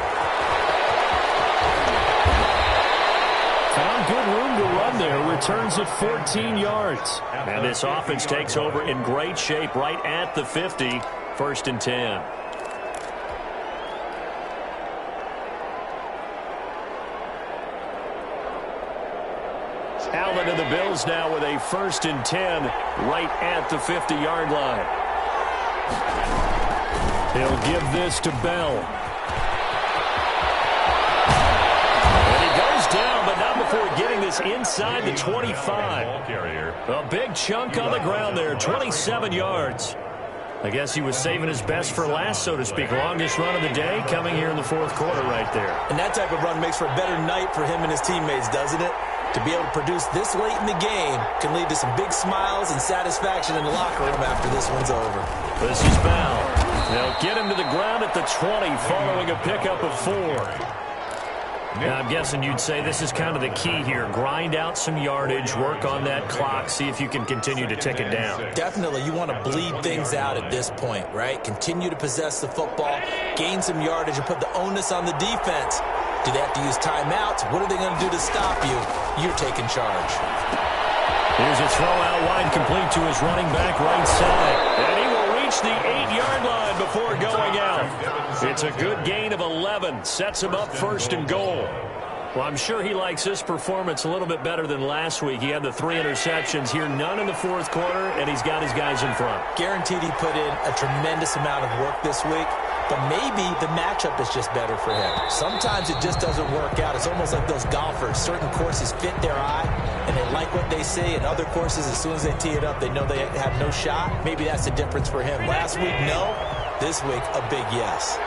Found good room to run there. Returns at 14 yards. And this offense takes over in great shape right at the 50. 1st and 10. Allen and the Bills now with a 1st and 10 right at the 50-yard line. He'll give this to Bell. And he goes down, but not before getting this inside the 25. A big chunk on the ground there, 27 yards. I guess he was saving his best for last, so to speak. Longest run of the day coming here in the 4th quarter right there. And that type of run makes for a better night for him and his teammates, doesn't it? To be able to produce this late in the game can lead to some big smiles and satisfaction in the locker room after this one's over. This is Bell. They'll get him to the ground at the 20 following a pickup of 4. Now, I'm guessing you'd say this is kind of the key here. Grind out some yardage, work on that clock, see if you can continue to tick it down. Definitely. You want to bleed things out at this point, right? Continue to possess the football, gain some yardage, and put the onus on the defense. Do they have to use timeouts? What are they going to do to stop you? You're taking charge. Here's a throw out wide, complete to his running back right side. And he will reach the 8-yard line before going out. It's a good gain of 11. Sets him up 1st and goal. Well, I'm sure he likes this performance a little bit better than last week. He had the 3 interceptions here, none in the 4th quarter, and he's got his guys in front. Guaranteed he put in a tremendous amount of work this week. But maybe the matchup is just better for him. Sometimes it just doesn't work out. It's almost like those golfers. Certain courses fit their eye, and they like what they see. And other courses, as soon as they tee it up, they know they have no shot. Maybe that's the difference for him. Last week, no. This week, a big yes.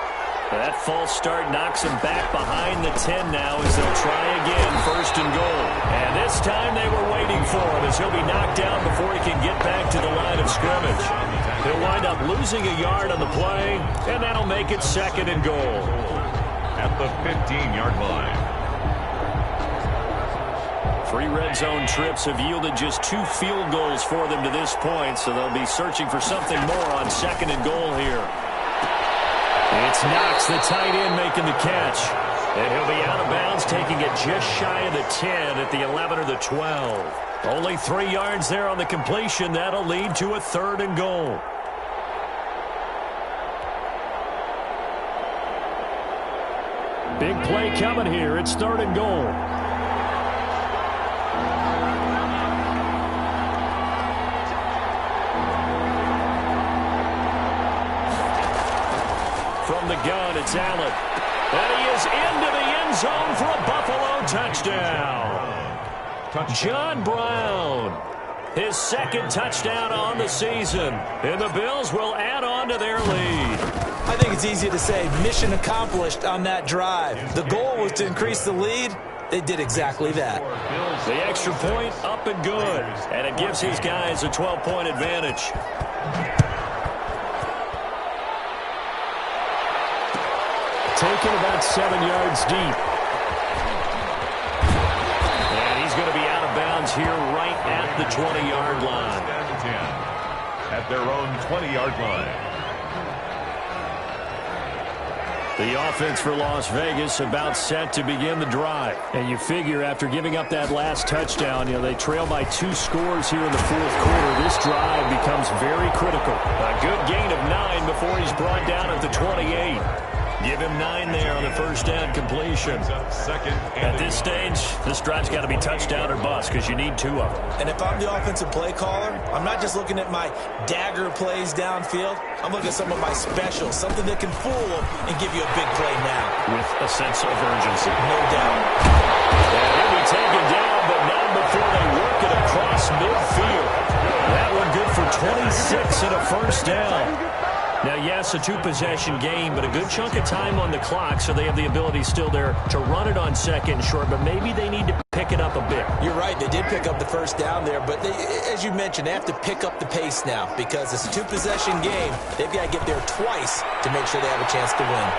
That false start knocks him back behind the 10 now as they'll try again, 1st and goal. And this time they were waiting for him as he'll be knocked down before he can get back to the line of scrimmage. He'll wind up losing a yard on the play, and that'll make it 2nd and goal. At the 15-yard line. 3 red zone trips have yielded just 2 field goals for them to this point, so they'll be searching for something more on 2nd and goal here. It's Knox, the tight end, making the catch. And he'll be out of bounds, taking it just shy of the 10 at the 11 or the 12. Only 3 yards there on the completion. That'll lead to a 3rd and goal. Big play coming here. It's 3rd and goal. From the gun, it's Allen. And he is into the end zone for a Buffalo touchdown. John Brown, his 2nd touchdown on the season. And the Bills will add on to their lead. I think it's easy to say mission accomplished on that drive. The goal was to increase the lead. They did exactly that. The extra point up and good. And it gives his guys a 12-point advantage. Taken about 7 yards deep. And he's going to be out of bounds here right at the 20-yard line. At their own 20-yard line. The offense for Las Vegas about set to begin the drive. And you figure after giving up that last touchdown, they trail by 2 scores here in the 4th quarter. This drive becomes very critical. A good gain of 9 before he's brought down at the 28. Give him 9 there on the 1st down completion. At this stage, this drive's got to be touchdown or bust because you need 2 of them. And if I'm the offensive play caller, I'm not just looking at my dagger plays downfield. I'm looking at some of my specials, something that can fool them and give you a big play now. With a sense of urgency. No doubt. And he'll be taken down, but not before they work it across midfield. That one good for 26 and a 1st down. Now, yes, a 2-possession game, but a good chunk of time on the clock, so they have the ability still there to run it on 2nd and short, but maybe they need to pick it up a bit. You're right. They did pick up the 1st down there, but as you mentioned, they have to pick up the pace now because it's a 2-possession game. They've got to get there twice to make sure they have a chance to win.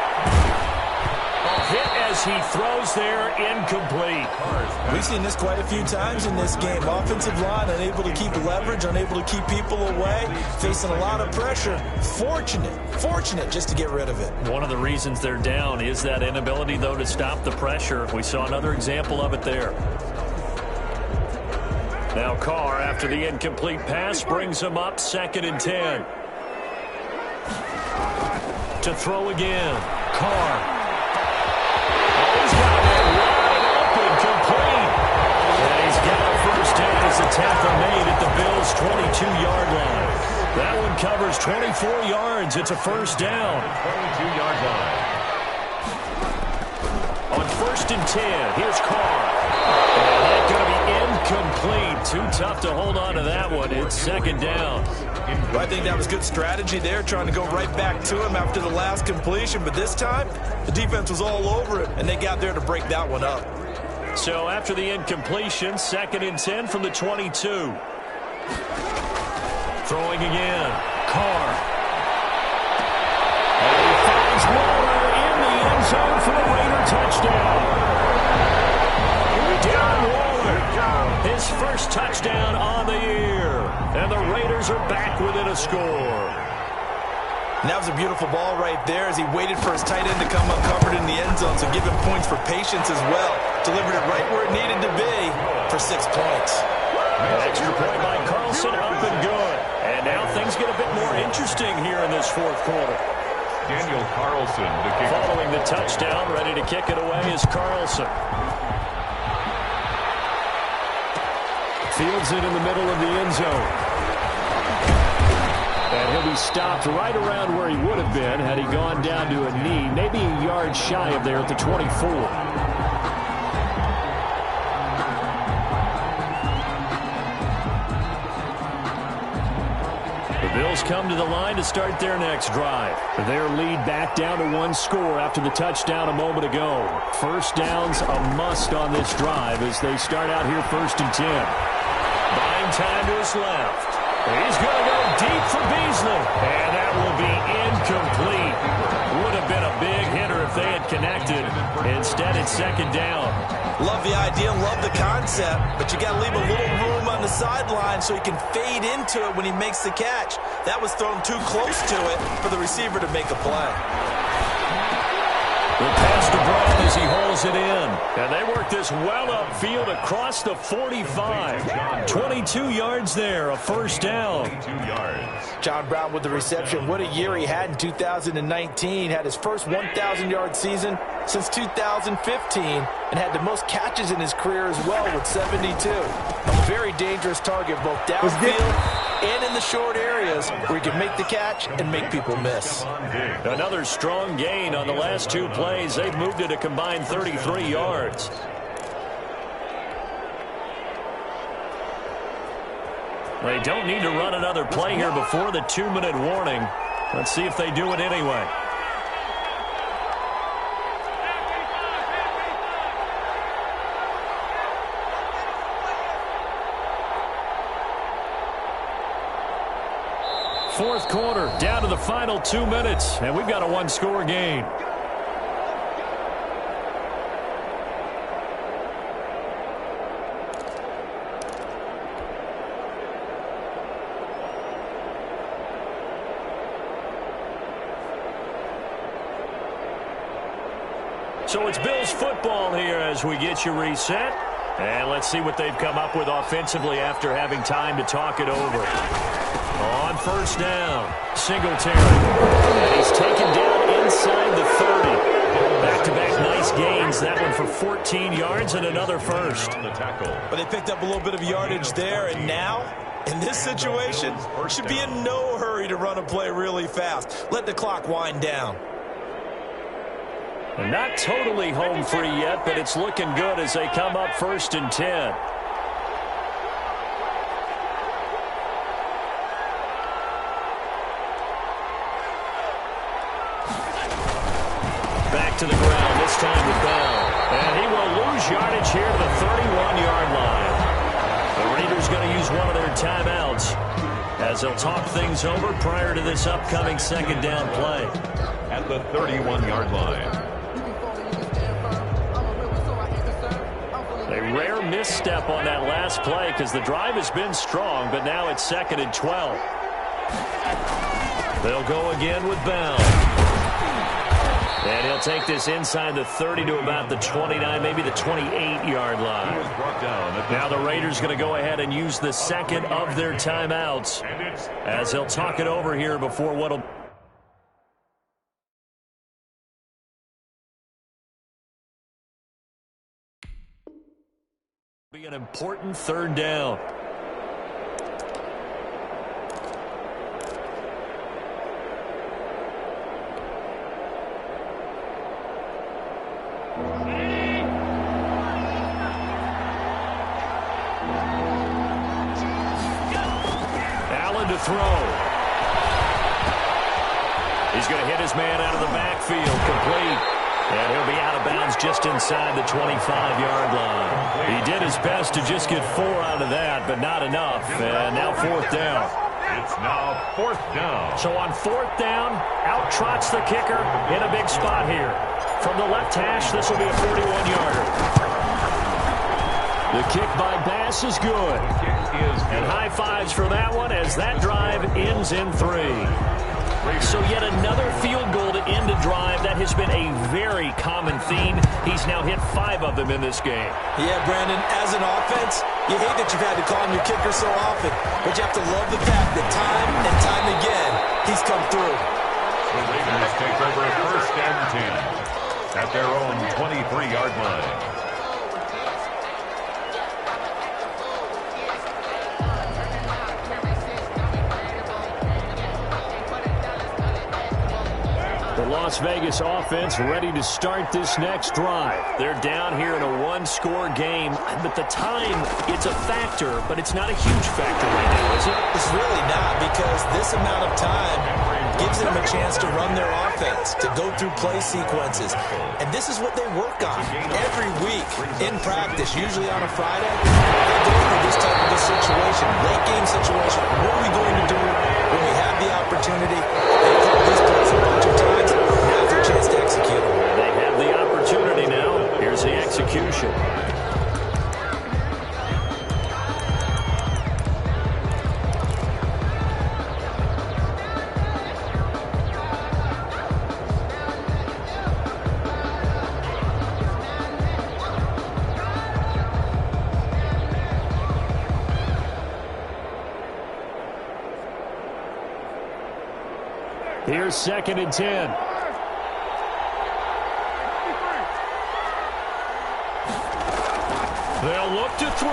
Hit as he throws there, incomplete. We've seen this quite a few times in this game. Offensive line unable to keep leverage, unable to keep people away, facing a lot of pressure. Fortunate just to get rid of it. One of the reasons they're down is that inability, though, to stop the pressure. We saw another example of it there. Now Carr, after the incomplete pass, brings him up 2nd and 10. To throw again. Carr. As the tackle made at the Bills' 22-yard line. That one covers 24 yards. It's a 1st down. 22-yard line. On 1st and 10, here's Carr. And that's going to be incomplete. Too tough to hold on to that one. It's 2nd down. Well, I think that was good strategy there, trying to go right back to him after the last completion. But this time, the defense was all over it, and they got there to break that one up. So after the incompletion, 2nd and 10 from the 22. Throwing again. Carr. And he finds Waller in the end zone for the Raider touchdown. Darren Waller, his 1st touchdown on the year. And the Raiders are back within a score. And that was a beautiful ball right there as he waited for his tight end to come uncovered in the end zone, so give him points for patience as well. Delivered it right where it needed to be for 6 points. An extra point by Carlson, up and good. And now things get a bit more interesting here in this 4th quarter. Daniel Carlson to kick. Following the touchdown, ready to kick it away is Carlson. Fields it in the middle of the end zone. And he'll be stopped right around where he would have been had he gone down to a knee, maybe a yard shy of there at the 24. The Bills come to the line to start their next drive. Their lead back down to 1 score after the touchdown a moment ago. First down's a must on this drive as they start out here 1st and 10. Buying time to his left. He's going to go deep for Beasley. And that will be incomplete. Would have been a big hitter if they had connected. Instead, it's 2nd down. Love the idea, love the concept, but you got to leave a little room on the sideline so he can fade into it when he makes the catch. That was thrown too close to it for the receiver to make a play. The pass to Brown as he hauls it in. And they work this well upfield across the 45. 22 yards there, a 1st down. 22 yards. John Brown with the reception. What a year he had in 2019. Had his first 1,000-yard season since 2015 and had the most catches in his career as well with 72. A very dangerous target both downfield and in the short areas where he can make the catch and make people miss. Another strong gain on the last 2 plays. They've moved it a combined 33 yards. They don't need to run another play here before the 2-minute warning. Let's see if they do it anyway. Fourth quarter, down to the final 2 minutes, and we've got a 1-score game. So it's Bills football here as we get you reset. And let's see what they've come up with offensively after having time to talk it over. On 1st down, Singletary. And he's taken down inside the 30. Back-to-back nice gains. That one for 14 yards and another first. But they picked up a little bit of yardage there, and now, in this situation, should be in no hurry to run a play really fast. Let the clock wind down. And not totally home free yet, but it's looking good as they come up 1st and 10. Back to the ground, this time with Bell. And he will lose yardage here to the 31-yard line. The Raiders going to use one of their timeouts as they'll talk things over prior to this upcoming 2nd down play. At the 31-yard line. A rare misstep on that last play because the drive has been strong, but now it's 2nd and 12. They'll go again with Bell. And he'll take this inside the 30 to about the 29, maybe the 28-yard line. Now the Raiders going to go ahead and use the 2nd of their timeouts as they'll talk it over here before what'll be an important 3rd down. Allen to throw. He's going to hit his man out of the backfield, complete. And he'll be out of bounds just inside the 25-yard line. He did his best to just get 4 out of that, but not enough. And now 4th down. It's now 4th down. So on 4th down, out trots the kicker in a big spot here. From the left hash, this will be a 41-yarder. The kick by Bass is good. And high fives for that one as that drive ends in 3. So yet another field goal to end a drive. That has been a very common theme. He's now hit 5 of them in this game. Yeah, Brandon, as an offense, you hate that you've had to call him your kicker so often, but you have to love the fact that time and time again, he's come through. The Raiders take over 1st and 10 at their own 23-yard line. The Las Vegas offense ready to start this next drive. They're down here in a one-score game, but the time, it's a factor, but it's not a huge factor right now, is it? It's really not, because this amount of time gives them a chance to run their offense, to go through play sequences. And this is what they work on every week in practice, usually on a Friday. They go through this type of a situation, late game situation. What are we going to do when we have the opportunity? They call these plays a bunch of times. Now's their chance to execute them. They have the opportunity now. Here's the execution. Here's 2nd and 10. They'll look to throw.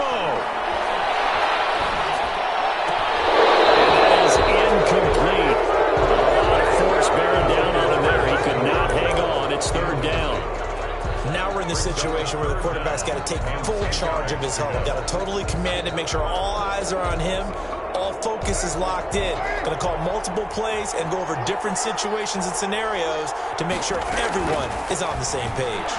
And that is incomplete. A lot of force bearing down on him there. He could not hang on. It's 3rd down. Now we're in the situation where the quarterback's got to take full charge of his huddle. Got to totally command it, make sure all eyes are on him. All focus is locked in. Going to call multiple plays and go over different situations and scenarios to make sure everyone is on the same page.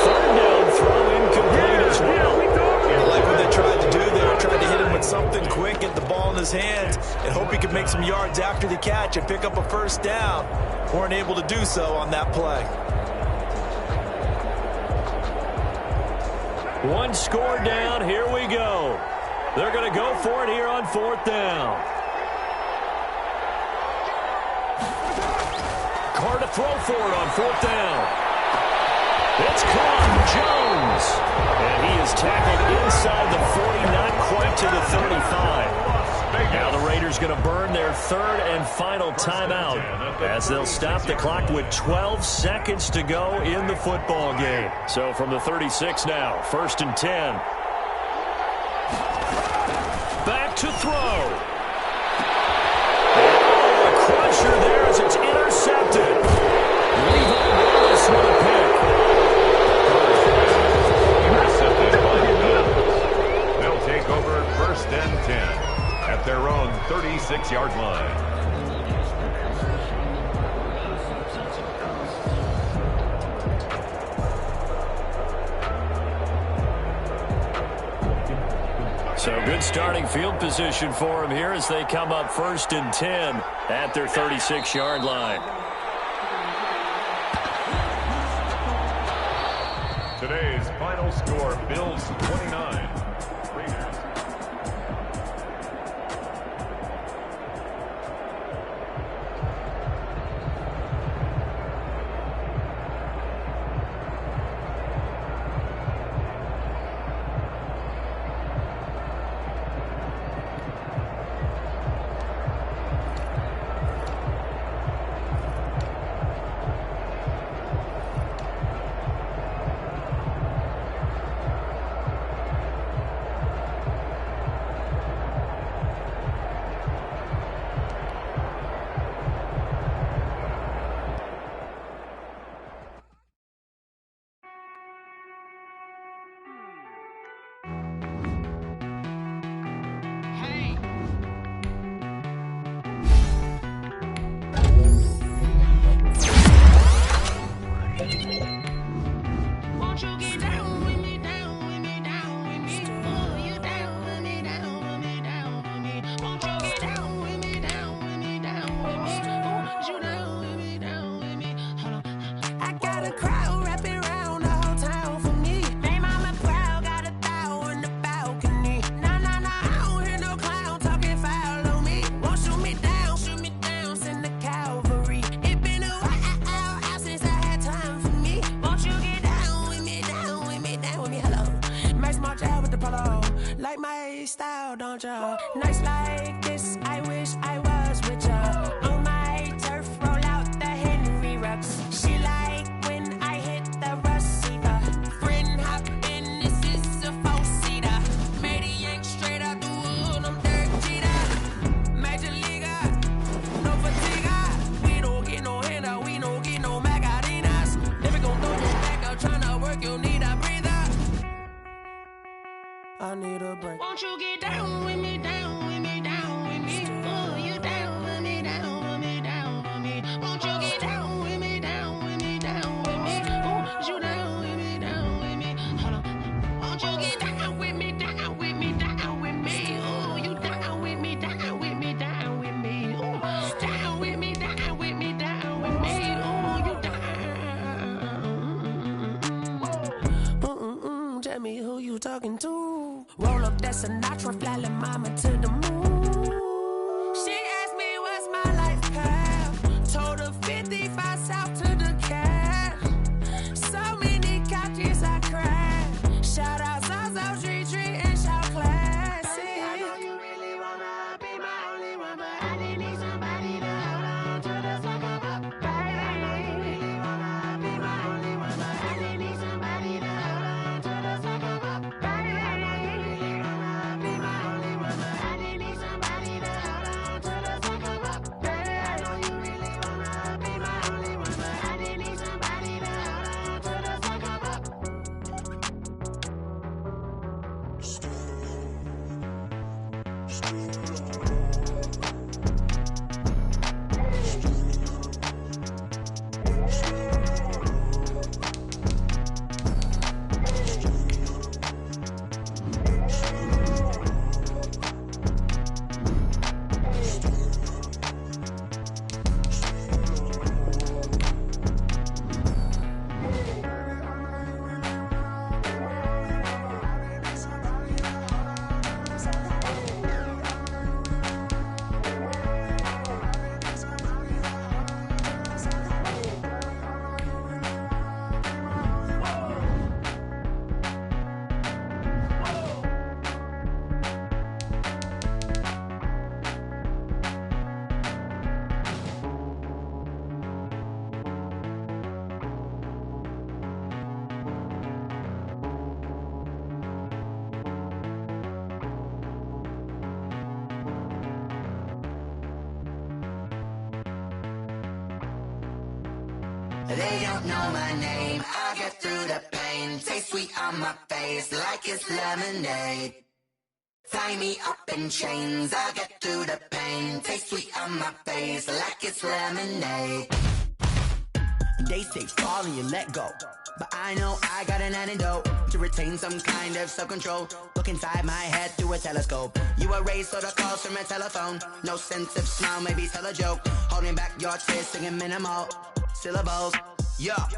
Third down throw incomplete as well. I like what they tried to do there. Tried to hit him with something quick, get the ball in his hands, and hope he could make some yards after the catch and pick up a 1st down. Weren't able to do so on that play. One score down. Here we go. They're going to go for it here on 4th down. Carr to throw for it on 4th down. It's caught. Jones. And he is tackled inside the 40, not quite to the 35. Now the Raiders going to burn their 3rd and final timeout as they'll stop the clock with 12 seconds to go in the football game. So from the 36 now, 1st and 10. Back to throw. And a crusher there as it's intercepted. Levi Wallace with a pick. Intercepted by Hill. They'll take over 1st and 10 at their own 36-yard line. So good starting field position for them here as they come up 1st and 10 at their 36-yard line. Today's final score, Bills 29, Raiders. Style, don't ya? Nights like this, I wish I was with ya. On my turf, roll out the Henry rocks. She like when I hit the receiver. Friend hop in, this is a four-seater. Made a yank straight out the wood, I'm Derek Jeter. Major leaguer, no fatigue. tell me who you talking to. Roll up that Sinatra, fly la mama to the moon. She asked me what's my life path. Told her 55 south to the cab. So many couches I cried. Shout out Zazo, Tree, and shout classy. I know you really wanna be my only one, but I didn't need somebody to hold on to the second up. I know you really wanna be my only one, but I didn't need somebody to hold on to the second up. I know you really wanna be my only one, but I didn't need somebody to hold on to the second up. I know you really wanna be my only one, but I didn't need somebody to hold on to the second up. They don't know my name, I get through the pain. Taste sweet on my face like it's lemonade. Tie me up in chains, I get through the pain. Taste sweet on my face like it's lemonade. They say fall and you let go, but I know I got an antidote to retain some kind of self-control. Look inside my head through a telescope. You erase all the calls from a telephone. No sense of smile, maybe tell a joke. Holding back your tears, singing minimal syllables. Yeah,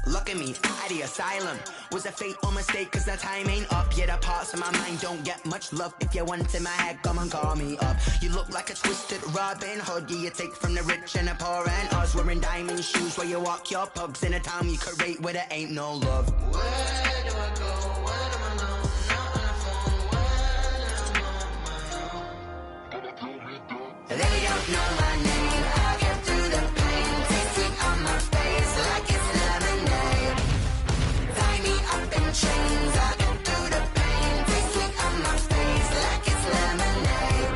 look at me, at the asylum. Was a fate or mistake, cause the time ain't up. Yet the parts of my mind don't get much love. If you want in my head, come and call me up. You look like a twisted Robin Hood. Yeah, you take from the rich and the poor and us. Wearing diamond shoes where you walk your pugs in a town you create where there ain't no love. Where do I go? Where do I know? Not on the phone, when I'm on my own. They don't know my name, I get through the pain. Taste sweet on my face like it's lemonade. Tie me up in chains, I get through the pain. Taste sweet on my face like it's lemonade.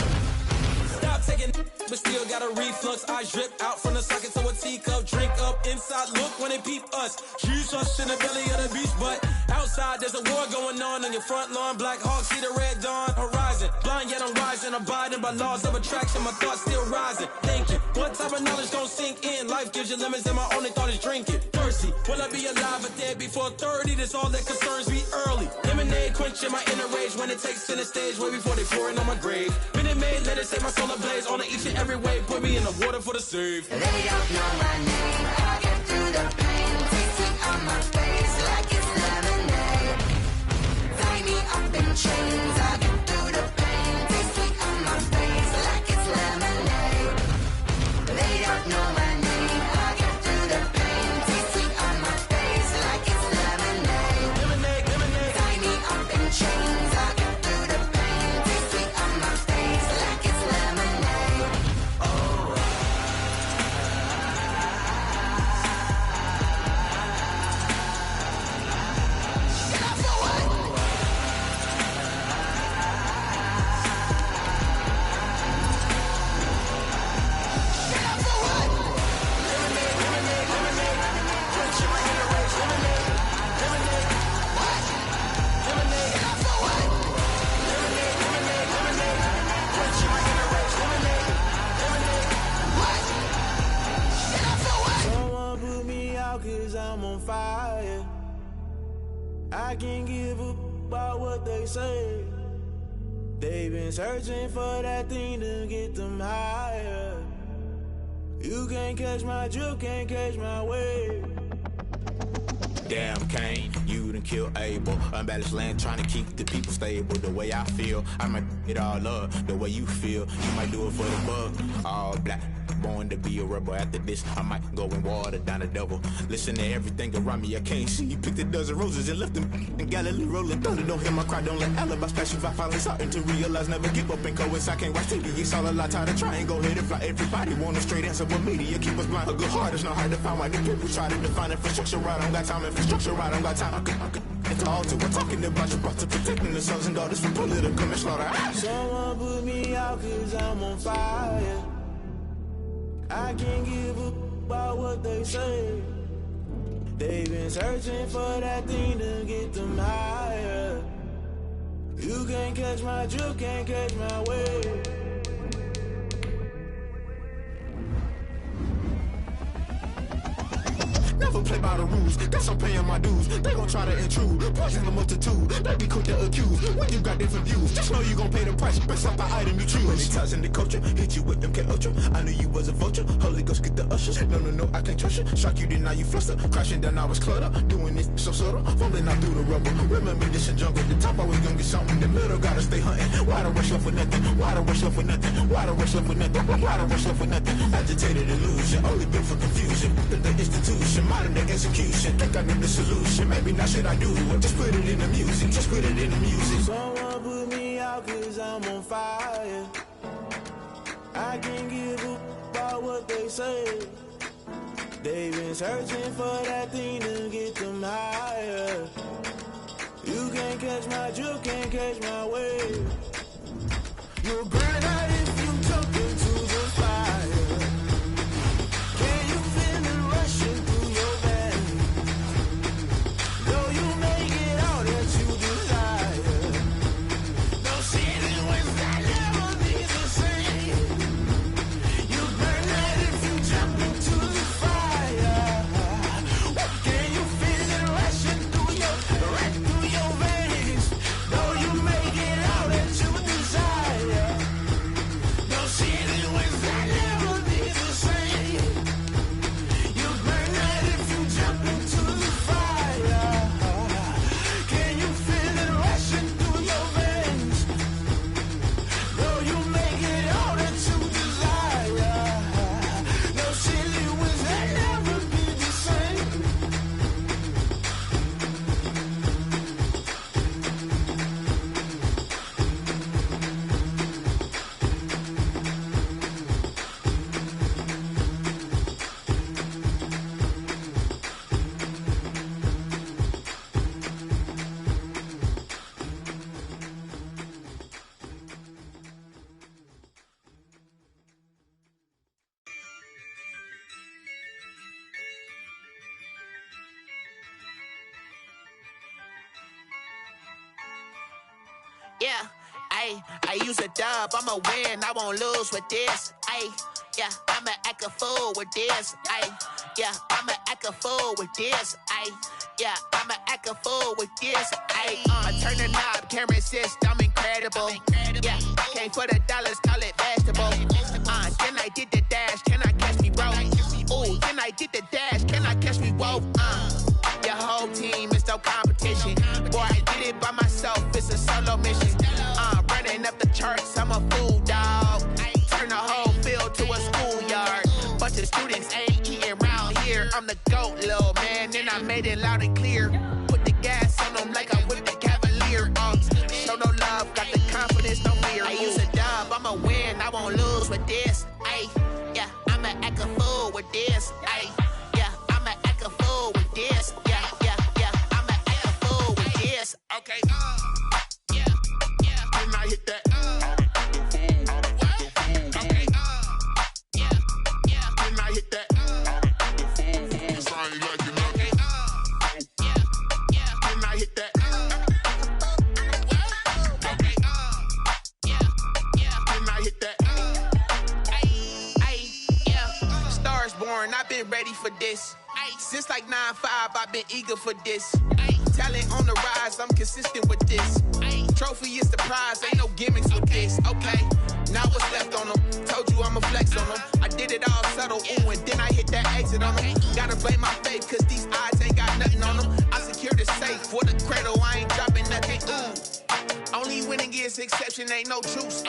Stop taking, but still got a reflux. I drip out from the socket to a teacup. Drink up inside, look when they peep us. Shoes us in the belly of the beach, but outside there's a war going on your front lawn. Black Hawk, see the red dawn horizon. Blind yet I'm rising, abiding by laws of attraction. My thoughts still rising. Thinking, what type of knowledge gon' sink in? Life gives you lemons and my only thought is drinking. Thirsty, will I be alive or dead before 30? That's all that concerns me early. Lemonade quenching my inner rage when it takes center stage way before they pour it on my grave. Minute Maid, let it set my soul ablaze on each and every way. Put me in the water for the save. They don't know my name, I get through the pain. Taste sweet on my face like it's lemonade. Tie me up in chains, I get through the pain. Taste sweet on my face like it's lemonade. They don't know my name, I get through the pain. Taste sweet on my face like it's lemonade. Tie me up in chains, I get through the pain. Taste sweet on my face like it's lemonade. Oh. Someone put me out cause I'm on fire. I can't give a about what they say. They've been searching for that thing to get them higher. You can't catch my drift, can't catch my wave. Damn, Kane, you done kill Abel. Unbalanced land trying to keep the people stable. The way I feel, I might it all up. The way you feel, you might do it for the bug. All black, born to be a rebel. After this, I might go and water down the devil. Listen to everything around me, I can't see. Picked a dozen roses and left them in Galilee rolling thunder. Don't hear my cry, don't let alibis pass you. I finally starting to realize, never give up and coincide. Can't watch TV, it's all a lot. Tired of trying, go ahead and fly. Everybody want a straight answer, but media keep us blind. A good heart is not hard to find. Why the people try to define infrastructure right? I don't got time, infrastructure right? I don't got time. It's all to we're talking about your brother protecting the sons and daughters from political manslaughter. Someone put me out 'cause I'm on fire. I can't give up about what they say. They've been searching for that thing to get them higher. You can't catch my drift, can't catch my wave. Never play by the rules, guess I'm paying my dues. They gon' try to intrude, poison the multitude. They be quick to accuse, when you got different views. Just know you gon' pay the price, based off the item you choose. Many times in the culture, hit you with MK Ultra. I knew you was a vulture, Holy Ghost get the ushers. No, I can't trust you. Shock you, then now you fluster. Crashing down, I was cluttered. Doing this so subtle, fumbling out through the rubble. Remember this a jungle, the top always gonna get something. The middle gotta stay hunting. Why the rush left with nothing? Why the rush left with nothing? Why the rush left with nothing? Why the rush left with nothing? Agitated illusion, only built for confusion. The institution, modern day execution. Think I know the solution. Maybe not should I do it? Just put it in the music. Just put it in the music. Someone put me out 'cause I'm on fire. I can't give up about what they say. They've been searching for that thing to get them higher. You can't catch my drift, can't catch my wave. You'll burn out if you jump into the fire. Can you feel it rushing through your veins? Though you make it all that you desire. No ceiling wins that never be the same. You burn out if you jump into the fire. Can you feel it rushing through your veins? Though you make it all that you desire. No ceiling wins that never be the same. You burn out if you jump into the fire. Can you feel it rushing through your veins? Though you make it all that you desire. No ceiling wins that never be the same. Yeah, I use a dub, I'ma win, I won't lose with this. Yeah, I'ma act a fool with this. Yeah, I'ma act a fool with this. Yeah, I'ma act a fool with this. Turn the knob, camera assist, I'm incredible. Yeah, came for the dollars, call it vegetable. Then I did the dash, can I catch me, bro? Ooh, then I did the dash, can I catch me, whoa? Your whole team is no competition. Boy, I did it by myself, it's a solo mission. Running up the charts, I'm a fool, dog. Turn the whole field to a schoolyard. Bunch of students ain't eating round here. I'm the GOAT, little man, and I made it loud and clear. Put the gas on them like I'm with the Cavalier. Show no love, got the confidence, no fear. I use a dub, I'ma win, I won't lose with this. Yeah, I'ma act a fool with this. Yeah, I'ma act a fool with this. Yeah, I'ma act a fool with this. Okay, and I hit that. Okay, and I hit that. Cause I ain't like it. Okay, and I hit that. Okay, and I hit that. Yeah, Stars born, I've been ready for this. Since like 9-5, I've been eager for this. Talent on the rise, I'm consistent with this. Trophy is the prize, ain't no gimmicks with this. Okay, now what's left on them? Told you I'ma flex on them. I did it all subtle, ooh, and then I hit that exit on them. Gotta blame my faith, cause these odds ain't got nothing on them. I secure the safe for the exception, ain't no truce.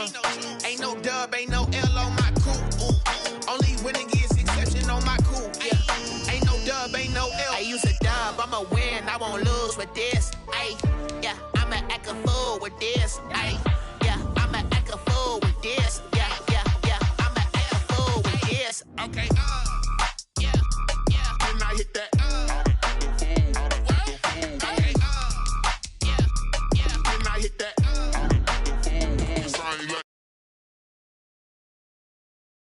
Ain't no dub, ain't no L on my coupe. Only winning is exception on my coupe. Yeah. Ain't no dub, ain't no L. I use a dub, I'ma win, I won't lose with this. Ay, yeah, I'ma act a fool with this. Ay, yeah, I'ma act a fool with this. Yeah, I'ma act a fool with this. Okay,